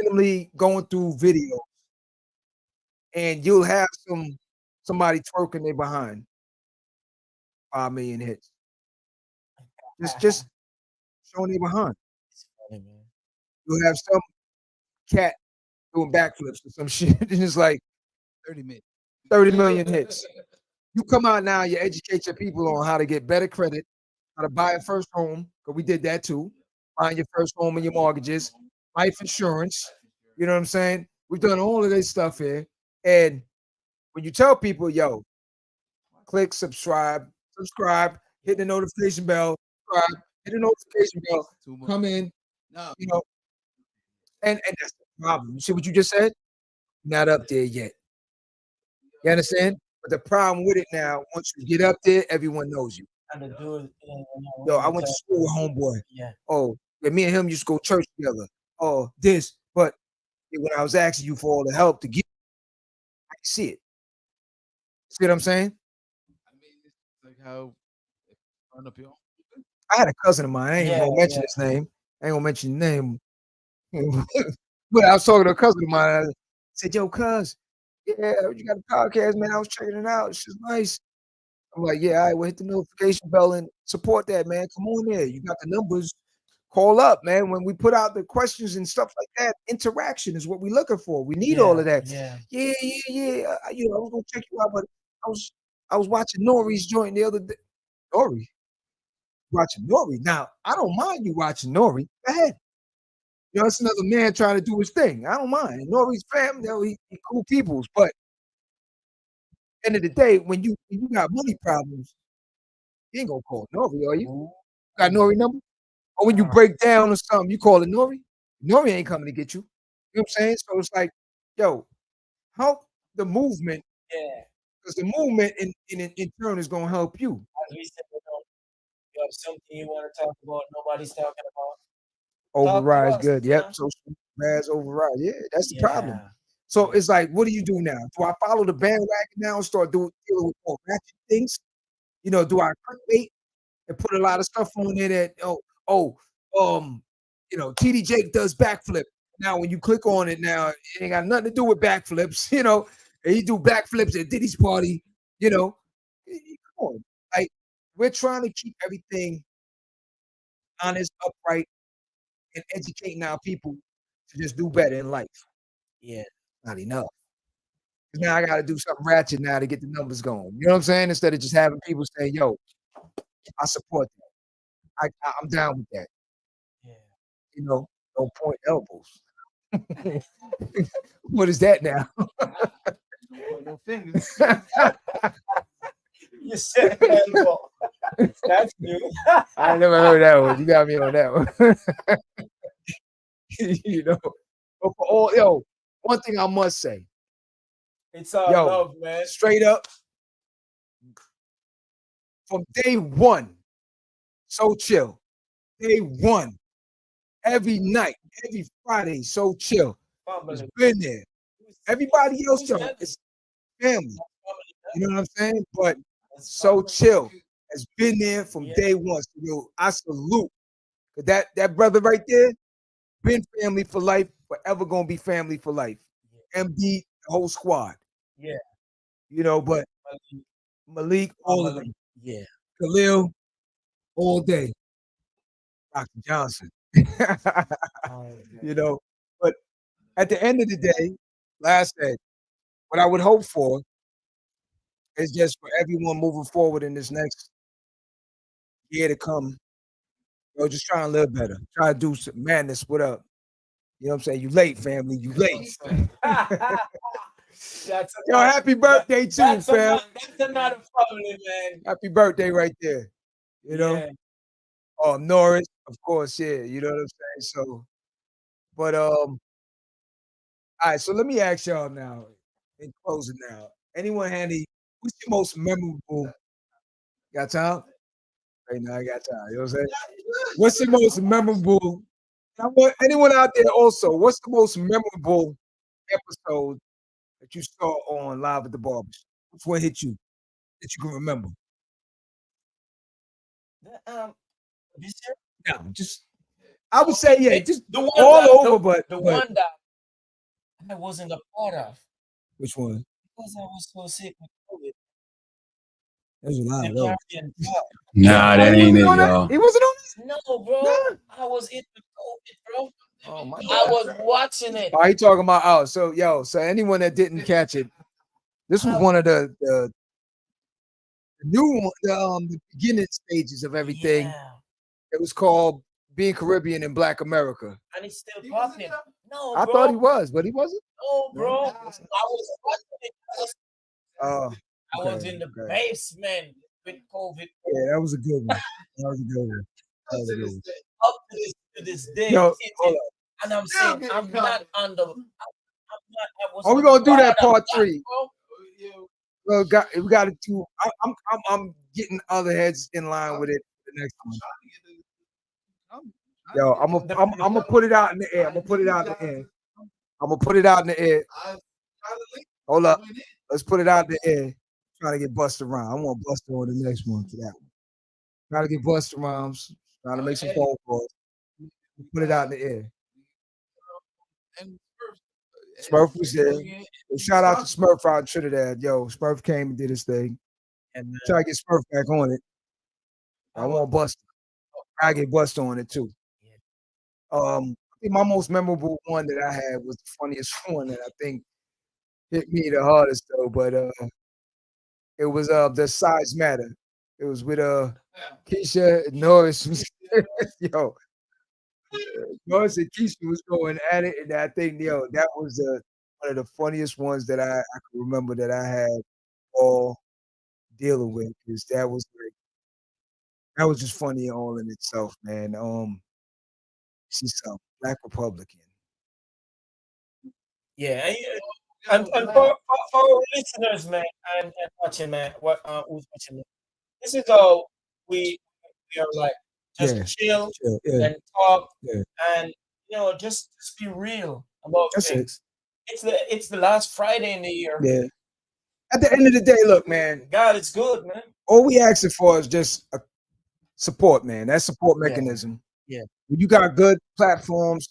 randomly going through video, and you'll have somebody twerking their behind 5 million hits. Just showing their behind. It's funny, man. You'll have some cat doing backflips or some shit. And it's like 30 million hits. You come out now, you educate your people on how to get better credit, how to buy a first home, because we did that too. Buying your first home and your mortgages, life insurance. You know what I'm saying? We've done all of this stuff here. And when you tell people, yo, click subscribe, hit the notification bell, hit the notification bell, come in, you know, and that's the problem. You see what you just said? Not up there yet. You understand? But the problem with it now, once you get up there, everyone knows you. And the dude, Yo, I went to school with homeboy. Yeah. Oh, yeah, me and him used to go to church together. Oh, this, but when I was asking you for all the help to get, I can see it. See what I'm saying? I mean, it's like how run up your. I had a cousin of mine. I ain't Yeah, gonna mention yeah. his name. I ain't gonna mention his name. But I was talking to a cousin of mine. I said, "Yo, cuz, yeah, you got a podcast, man. I was checking it out. It's just nice." I'm like, "Yeah, all right, well, hit the notification bell and support that, man. Come on there. You got the numbers. Call up, man. When we put out the questions and stuff like that, interaction is what we're looking for. We need all of that." Yeah. Yeah. You know, I was gonna check you out, but I was watching Nori's joint the other day. Nori, watching Nori. Now, I don't mind you watching Nori. Go ahead. You know, it's another man trying to do his thing. I don't mind. Nori's family, you know, he cool peoples. But end of the day, when you got money problems, you ain't gonna call Nori, are you? Got Nori number? Or when you break down or something, you call it Nori? Nori ain't coming to get you. You know what I'm saying? So it's like, yo, help the movement, Yeah. because the movement in turn is gonna help you. As we said, you have something you want to talk about, nobody's talking about. Override's us, good. you Yep. know? Social Raz override. Yeah, that's the problem. So Yeah. it's like, what do you do now? Do I follow the bandwagon now and start dealing with more ratchet things? You know, do I clickbait and put a lot of stuff on there that you know, TD Jake does backflip. Now, when you click on it now, it ain't got nothing to do with backflips, you know. And he do backflips at Diddy's party, you know. Come on. Like, we're trying to keep everything honest, upright, and educating our people to just do better in life. Yeah. Not enough. 'Cause now I gotta do something ratchet now to get the numbers going. You know what I'm saying? Instead of just having people say, "Yo, I support that. I'm down with that." Yeah. You know, don't point elbows. What is that now? No fingers. You said elbow. That's new. I never heard that one. You got me on that one. You know, but for all, one thing I must say, It's all yo, love, man. straight up, from day one, so chill. Day one, every night, every Friday, so chill. It's been there. Everybody else, yo, it's family. You know what I'm saying? But so chill has been there from day one. So, yo, I salute. 'Cause that brother right there, been family for life, forever gonna be family for life. MD, the whole squad. Yeah. You know, but Malik, all of them. Yeah. Khalil, all day. Dr. Johnson. You know, but at the end of the day, last day, what I would hope for is just for everyone moving forward in this next year to come, just trying to live better. Try to do some madness. What up? You know what I'm saying? You late, family. You late. Yo, happy birthday too, fam. That's another family, man. Happy birthday right there. You know? Yeah. Oh, Norris, of course, yeah. You know what I'm saying? So, but all right, so let me ask y'all now, in closing now. Anyone handy, what's your most memorable? Got time? Right now, I got time. You know what I'm saying? What's the most memorable? I want anyone out there also, what's the most memorable episode that you saw on Live at the Barbershop? Which one hit you that you can remember? This year? No, just I would say, yeah, just the one all that, over, but the one that I wasn't a part of which one? because I was so sick with COVID. There's a lot The of those. Caribbean Cup. Nah, that ain't it, y'all. He wasn't on this? No, bro. Nah. I was hit with COVID, bro. Oh my I God. was watching it. Oh, he talking about so anyone that didn't catch it, this was one of the new one, the beginning stages of everything. Yeah. It was called Being Caribbean in Black America. And it's still popping. No, I bro. thought he was, but he wasn't. No, bro. I was watching it. I was in the basement with COVID. Yeah, that was a good one. That was a good one. That was a good one. Up to this day. Yo, hold up. And I'm saying I'm not on the. I'm not. I was. Oh, we're gonna do that part bottom, 3. bro. Well, we got to do. I'm getting other heads in line with it. The next one. Yo, I'm gonna put it out in the air. I'm gonna put it out in the air. I'm gonna put it out in the air. Hold up. Let's put it out in the air. Trying to get Busta Rhymes. I want Busta on the next one for that one. Trying to get Busta Rhymes. Trying to make some phone calls. Put it out in the air. Smurf was there. Shout out to Smurf out in Trinidad. Yo, Smurf came and did his thing. And try to get Smurf back on it. I want Busta. I get Busta on it too. I think my most memorable one that I had was the funniest one that I think hit me the hardest though, but it was the size matter. It was with Keisha and Norris. Yo, Norris and Keisha was going at it, and I think that was one of the funniest ones that I can remember that I had all dealing with, because that was just funny all in itself, man. See some Black Republican. Yeah, and for our listeners, man, and watching, man, who's watching, man, this is how we are like just chill and talk, and just be real about things. It's the last Friday in the year. Yeah. At the end of the day, look, man. God, it's good, man. All we asking for is just a support, man. That support mechanism. Yeah. When you got good platforms,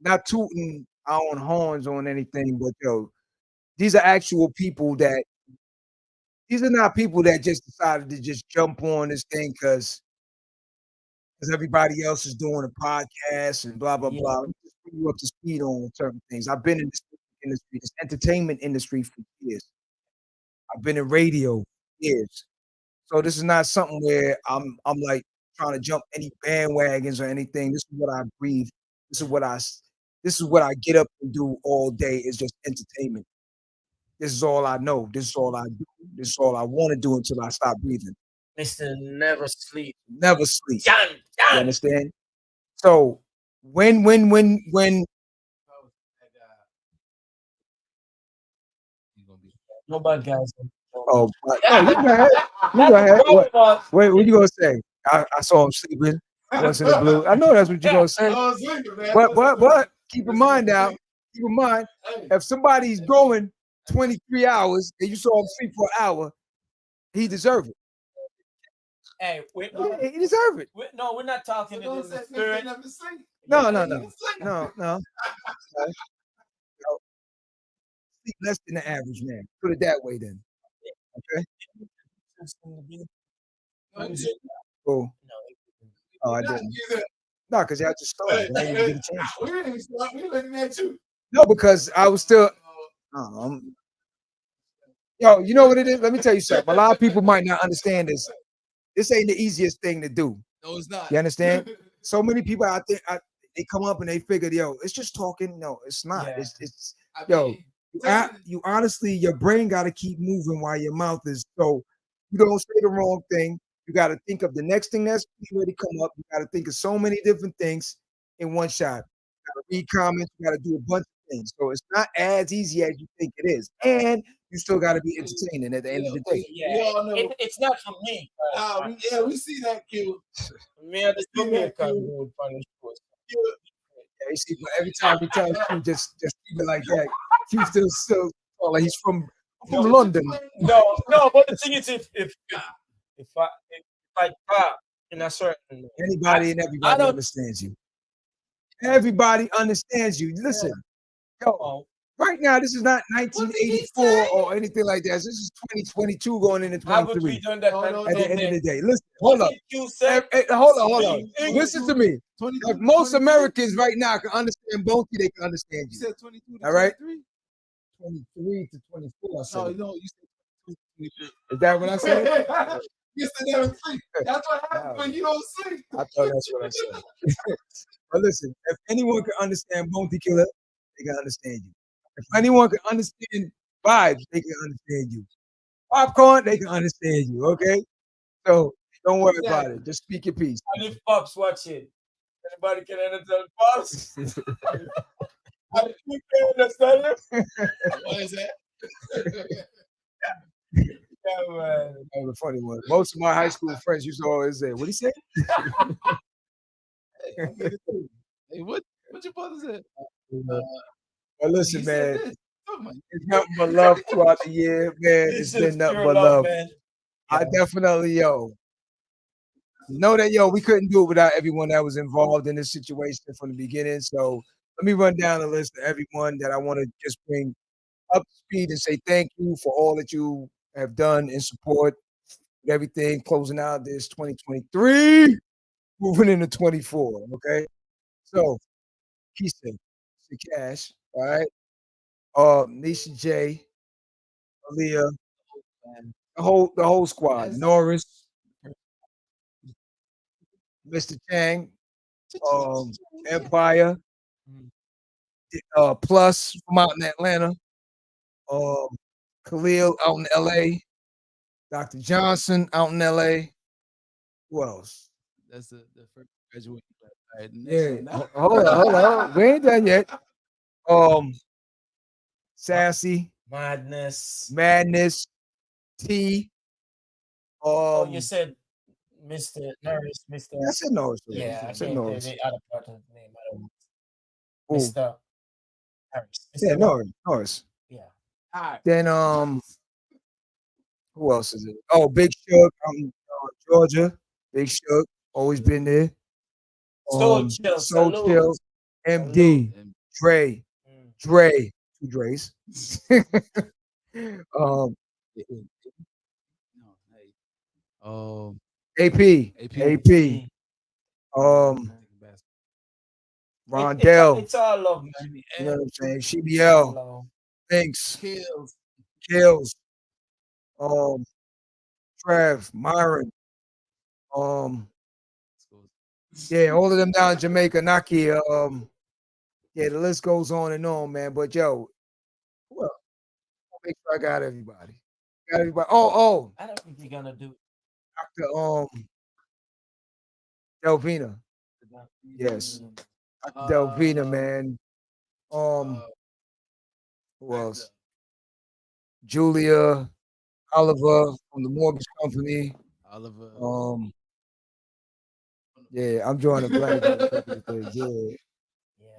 not tooting our own horns on anything, but these are actual people these are not people that just decided to just jump on this thing because everybody else is doing a podcast and blah, blah, blah. Let me just bring you up to speed on certain things. I've been in this industry, this entertainment industry for years. I've been in radio for years. So this is not something where I'm like trying to jump any bandwagons or anything. This is what I breathe. This is what I get up and do all day, is just entertainment. This is all I know. This is all I do. This is all I want to do until I stop breathing. Mr. Never Sleep. Never sleep. John. You understand? So when no bad guys. Oh, you go ahead. You go ahead. Wait, what you gonna say? I saw him sleeping once in the blue. I know that's what you're gonna say. But keep in mind now. Keep in mind, if somebody's going 23 hours and you saw him sleep for an hour, he deserves it. Hey, he deserves it. We're not talking in the spirit. No. Sleep less than the average man. Put it that way, then. Okay. Cool. Oh, I didn't. No, because y'all just started. I didn't get a chance. We looking at you. No, because I was still. Yo, you know what it is? Let me tell you something. A lot of people might not understand this. This ain't the easiest thing to do. No, it's not. You understand? So many people out there, they come up and they figure, it's just talking. No, it's not. Yeah. You honestly, your brain got to keep moving while your mouth is. So you don't say the wrong thing. You got to think of the next thing that's ready to come up. You got to think of so many different things in one shot. You got to read comments. You got to do a bunch of things. So it's not as easy as you think it is. And you still got to be entertaining at the end of the day. Yeah, it's not for me. We see that, Q. Me, I just do that kind of funny. Yeah, you see, but every time he tells you just keep it like that, Q still like he's from London. No, but the thing is, if I pop in a certain, anybody and everybody understands you. Everybody understands you. Listen, right now, this is not 1984 or anything like that. This is 2022 going into 23. At the end of the day, listen, hold up. Hold on. Listen to me. Like most Americans right now can understand both. They can understand you. You said 22 to all right? 23? 23 to 24. No, you said 23. Is that what I said? You said never sleep. That's what happens when you don't sleep. I thought that's what I said. But listen, if anyone can understand Bounty Killer, they can understand you. If anyone can understand vibes, they can understand you. popcorn, they can understand you. Okay, so don't worry about it. Just speak your piece. And if Pops watching, anybody can understand Pops? And if you can understand him, What is that? yeah, man. That was a funny one. Most of my high school friends used to always say, "What he say?" Hey, what your brother said? But listen, He said man, this. Something like- it's nothing but love throughout the year, man. This It's is been nothing pure but love, love. man. I Yeah. definitely, know that, we couldn't do it without everyone that was involved in this situation from the beginning. So let me run down the list of everyone that I want to just bring up to speed and say thank you for all that you have done in support of everything, closing out this 2023, moving into 24. Okay, so Keisha, Cash, all right, Nisha J, Aaliyah, the whole squad, Norris, Mr. Chang, Empire, Plus from out in Atlanta, um, Khalil out in LA, Dr. Johnson out in LA. Who else? That's the first graduation class. All right, the next Yeah, one now. hold on. We ain't done yet. Sassy, Madness. Madness, T. Oh, you said Mr. Norris, Mr. I said Norris. Yeah, I I said can't say Norris. the other part of the name. I don't know. Who? Mr. Harris. Yeah, Mr. Norris. Norris. Yeah. All right. Then who else is it? Oh, Big Shook out in Georgia. Big Shook, always been there. Soul Chill, Soul salute. Chill, MD, And Dre, Mm. Dre, two Dre's. um, no, hey. Oh, AP, AP. AP, um, Rondell. It's all love, man. You know what I'm saying? It's CBL, all love. Thanks, Kills. Kills, um, Trev, Myron, um, yeah, all of them down in Jamaica, Naki, yeah, the list goes on and on, man. But yo, well, I'll make sure I got everybody. Got everybody. Oh, I don't think you're gonna do Dr. Delvina. Yes. Delvina, man. Who else? Julia, Oliver from the mortgage company. Oliver. Yeah, I'm drawing a blank on a couple of things. Yeah.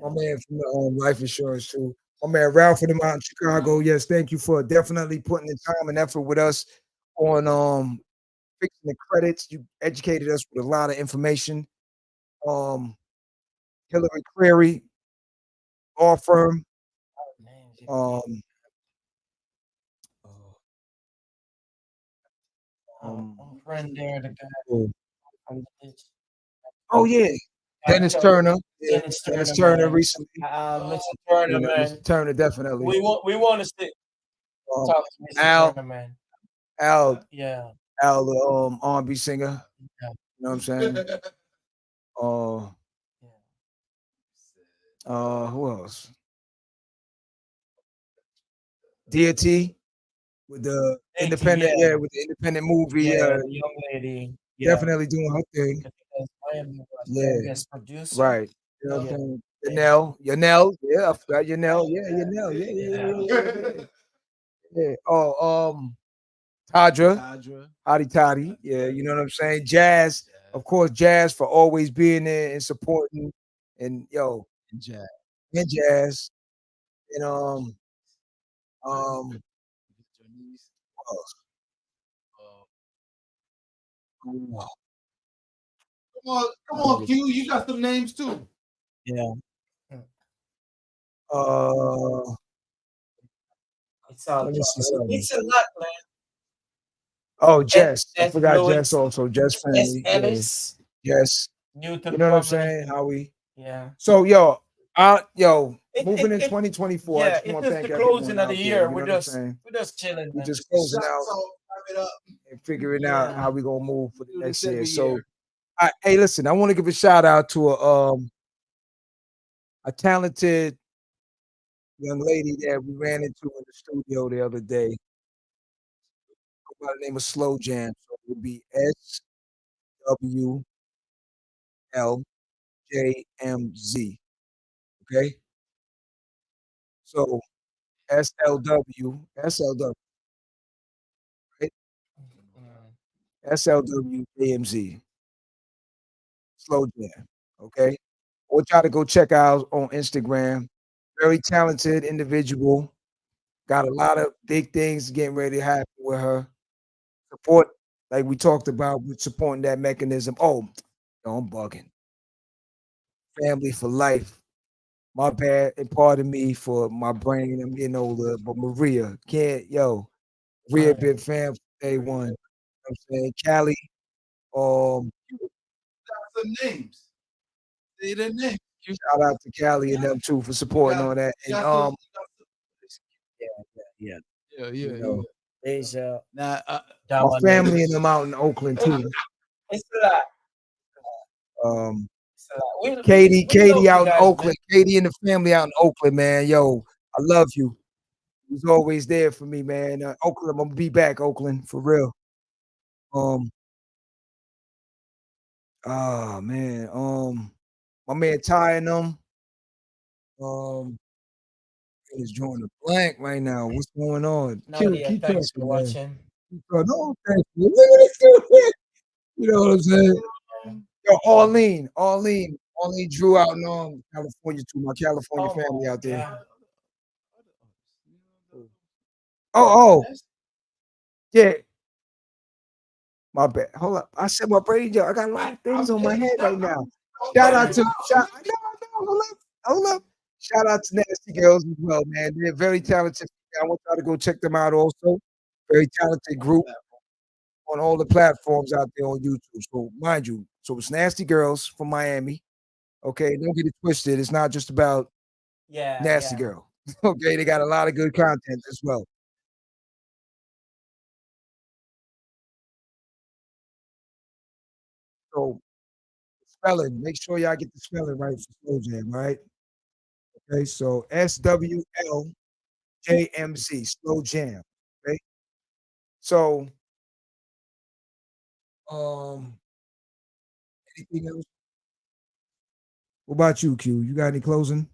My man from the life insurance too. My man Ralph from out in Chicago. Yes, thank you for definitely putting the time and effort with us on fixing the credits. You educated us with a lot of information. Hillary Cleary, law firm. friend there, the guy Oh, from the ditch. oh yeah, Dennis Turner. Yeah, Dennis Dennis Turner, Turner man. recently. Mr. Turner, You know, man. Mr. Turner definitely. We want to talk to Mr. Al, Turner, man. Al, Yeah. Al, the R&B singer. Yeah. You know what I'm saying? Who else? Deity with the independent, yeah. with the independent movie. Yeah, the young lady. Yeah. Definitely doing her thing. Yeah, Guest producer. right. You know what I'm Yeah. saying? Yanel, yeah, I forgot Yanel. Yeah, Yanel. Yeah. Oh, Tadra. Hottie Toddy. Yeah, you know what I'm saying? Jazz, of course, Jazz for always being there and supporting and And Jack. and Jazz. And Come on, Q. You got some names too. Yeah. It's all It's a lot, man. Oh, Jess. I forgot Lewis, Jess also. Jess family. Ellis. Yes. Newton You know what I'm family. saying? Howie. Yeah. So moving in 2024. Yeah, I just it's want to just thank the everyone closing of out the there, year. you know We're what I'm just saying? chilling, We're man. just closing out Wrap it up. and figuring out how we're gonna move for the Do next this year. every So year. hey, listen, I want to give a shout out to a talented young lady that we ran into in the studio the other day. by the name of Slow Jam. So it would be SWLJMZ. Okay. So SLW, right? SLWJMZ. Slow Jam. Okay. I want y'all to go check out on Instagram. Very talented individual. Got a lot of big things getting ready to happen with her. Support, like we talked about, with supporting that mechanism. Oh, no, I'm bugging. Family for life. My bad, and pardon me for my brain. I'm getting older, but Maria can't. Maria been fam from day one. You know what I'm saying, Cali. Um, Got some names. Say their names. Shout out to Cali and them too for supporting all that. And yeah, yeah, Yeah, you yeah, know, yeah. Asia, Now, my family and them out in Oakland too. It's a lot. Um, It's a lot. Katie we love you out in guys, Oakland. man. Katie and the family out in Oakland, man. Yo, I love you. He was always there for me, man. Oakland, I'm gonna be back, Oakland, for real. Um, man. My man Ty and them. Is drawing a blank right now. What's going on? Nadia, Keep talking, thanks for man. watching. No, thank you. You know what I'm saying? Yo, Arlene Drew out in California too. My California family out there. Yeah. Oh, yeah. My bad. Hold up. I said my brain, yo. I got a lot of things on my head right now. Shout out to hold up. Shout out to Nasty Girls as well, man. They're very talented. I want y'all to go check them out also. Very talented group on all the platforms out there on YouTube. So mind you, so it's Nasty Girls from Miami. Okay, don't get it twisted. It's not just about Nasty Girl. Okay, they got a lot of good content as well. So spelling, make sure y'all get the spelling right for Slow Jam, right? Okay, so SWLJMZ, Slow Jam. Okay. So um anything else? What about you, Q? You got any closing?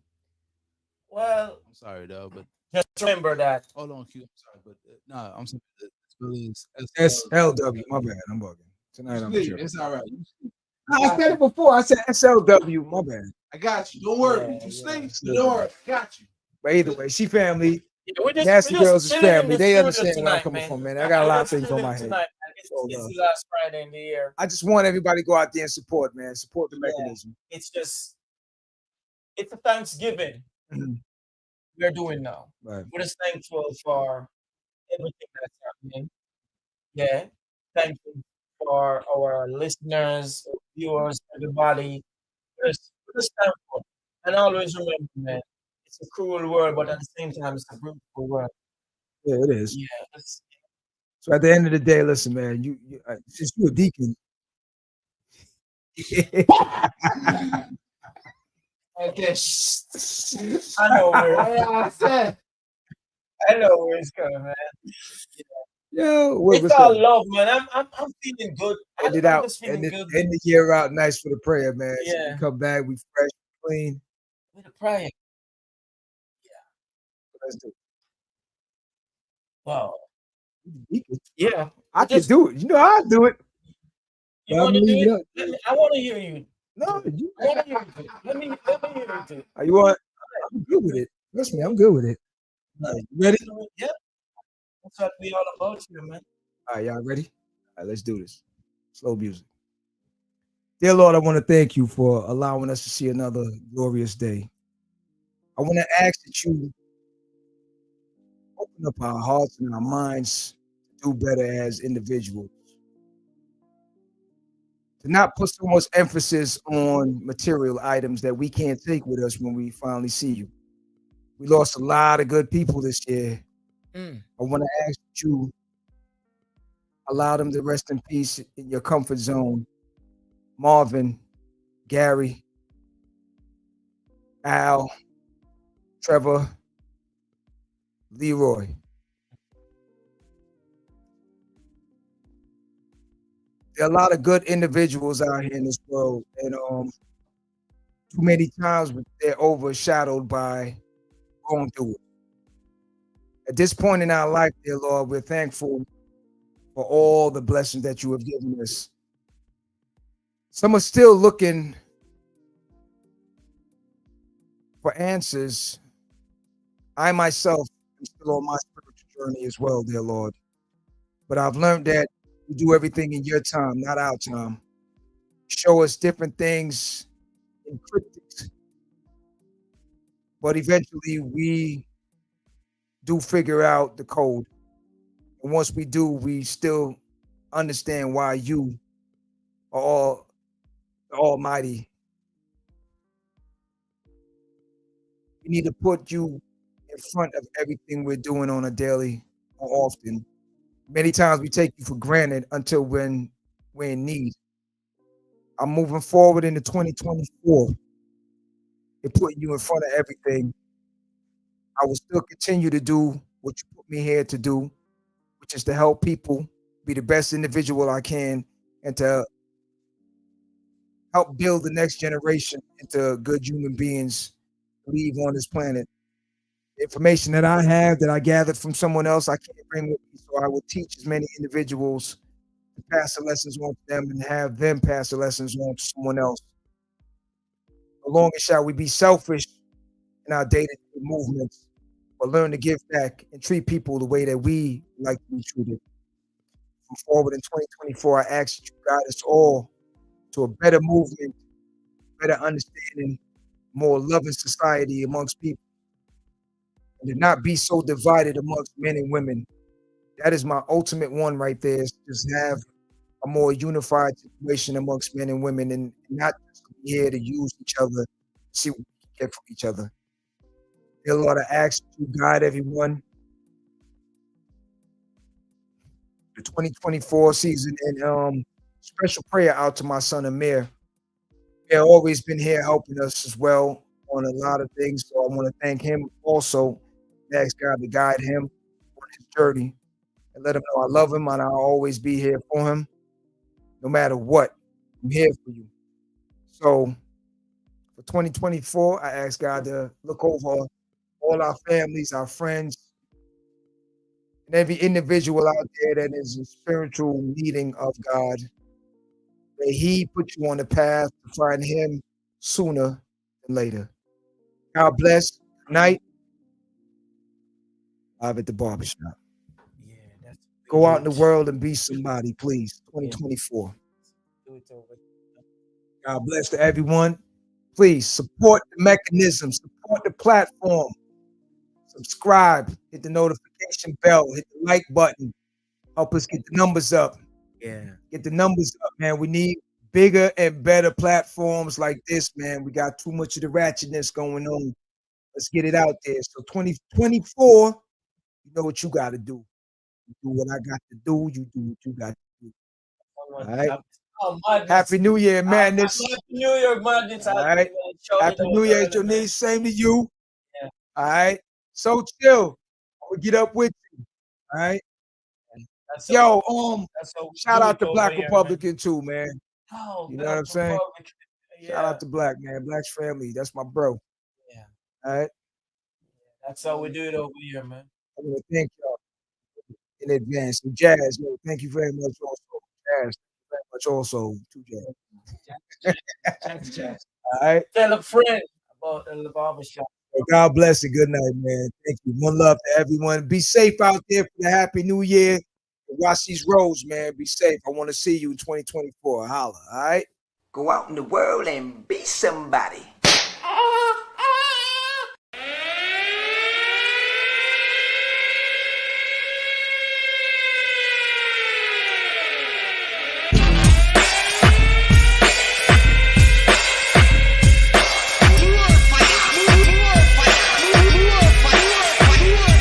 Well, I'm sorry though, but just remember that. hold on, Q. I'm sorry, but no, I'm sorry. The spelling is SLW. My bad. I'm bugging. Tonight I'm tripping. It's all right. I said it before. I said SLW. My bad. I got you. Don't worry. Yeah, You sleep. yeah. Don't worry. Got you. But either way, she family. Yeah, we're Nasty just Girls is chilling in family. the They studio understand where I'm tonight, coming man. from, man. I got a lot of We're things on chilling my head. tonight, man. So, It's the last Friday in the year. I just want everybody to go out there and support, man. Support the mechanism. It's a Thanksgiving Mhm. we're doing now. Right. We're just thankful for everything that's happening. Yeah. Thankful for our listeners, viewers, everybody. We're just thankful. And always remember, man, it's a cruel world, but at the same time, it's a beautiful world. Yeah, it is. Yeah. It's, So at the end of the day, listen, man, since you're a deacon. okay. I know where I know where it's coming, man. Yo, It's all love, man. I'm feeling good. end it I'm out. just feeling good. End the year out nice for the prayer, man. So Yeah. we come back, we fresh, clean. With a prayer. Let's do it. Wow. Deacon. Yeah. I can do it. You know how I do it. You But I'm want to gonna do leave it? it up. I want to hear you. No, you. I want to hear you. Let me hear you. You want? I'm good with it. Trust me, I'm good with it. All right, you ready? Yeah. That's what we all about here, man. All right, y'all ready? All right, let's do this. Slow music. Dear Lord, I want to thank you for allowing us to see another glorious day. I want to ask that you open up our hearts and our minds to do better as individuals. To not put so much emphasis on material items that we can't take with us when we finally see you. We lost a lot of good people this year. I want to ask that you allow them to rest in peace in your comfort zone. Marvin, Gary, Al, Trevor, Leroy. there are a lot of good individuals out here in this world, and too many times they're overshadowed by wrongdoers. At this point in our life, dear Lord, we're thankful for all the blessings that you have given us. Some are still looking for answers. I myself am still on my spiritual journey as well, dear Lord. But I've learned that you do everything in your time, not our time. Show us different things in cryptics, but eventually we do figure out the code. And once we do, we still understand why you are all the Almighty. We need to put you in front of everything we're doing on a daily or often. Many times we take you for granted until when we're in need. I'm moving forward into 2024 and putting you in front of everything. I will still continue to do what you put me here to do, which is to help people be the best individual I can and to help build the next generation into good human beings to leave on this planet. The information that I have that I gathered from someone else, I can't bring with me, so I will teach as many individuals to pass the lessons on to them and have them pass the lessons on to someone else. No longer shall we be selfish in our day-to-day movements, but learn to give back and treat people the way that we like to be treated. From forward in 2024, I ask that you guide us all to a better movement, better understanding, more loving society amongst people, and to not be so divided amongst men and women. That is my ultimate one right there, is just have a more unified situation amongst men and women and not just be here to use each other, see what we can get from each other. Dear Lord, I ask that you guide everyone the 2024 season, and special prayer out to my son Amir. He has always been here helping us as well on a lot of things, so I want to thank him also. Ask God to guide him on his journey and let him know I love him and I'll always be here for him, no matter what. I'm here for you. So for 2024, I ask God to look over all our families, our friends, and every individual out there that is a spiritual leading of God. May He put you on the path to find Him sooner than later. God bless. Good night. Live at the barbershop. Yeah, that's Go out in the world and be somebody, please. 2024. do it over. God bless to everyone. Please support the mechanism, support the platform. Subscribe, hit the notification bell, hit the like button. Help us get the numbers up. Yeah. Get the numbers up, man. We need bigger and better platforms like this, man. We got too much of the ratchetness going on. Let's get it out there. So 2024, you know what you got to do. You do what I got to do. You do what you got to do. All right. Oh, madness. Happy New Year, madness. Happy New Year, madness. All right. Happy New Year, Johnny. Same to you. Yeah. All right. So chill. We get up with you. All right. Yo, shout out to Black Republican too, man. Oh, you know what I'm saying? Yeah. Shout out to Black, man. Black's family. That's my bro. Yeah. All right. That's how we do it over here, man. I want to thank y'all in advance. And Jazz, yo, thank you very much also. Jazz, very much also to Jazz. Jazz. All right. Tell a friend about the barbershop. God bless and good night, man. Thank you. One love to everyone. Be safe out there for the Happy New Year. Watch these roads, man. Be safe. I want to see you in 2024. Holla, all right? Go out in the world and be somebody.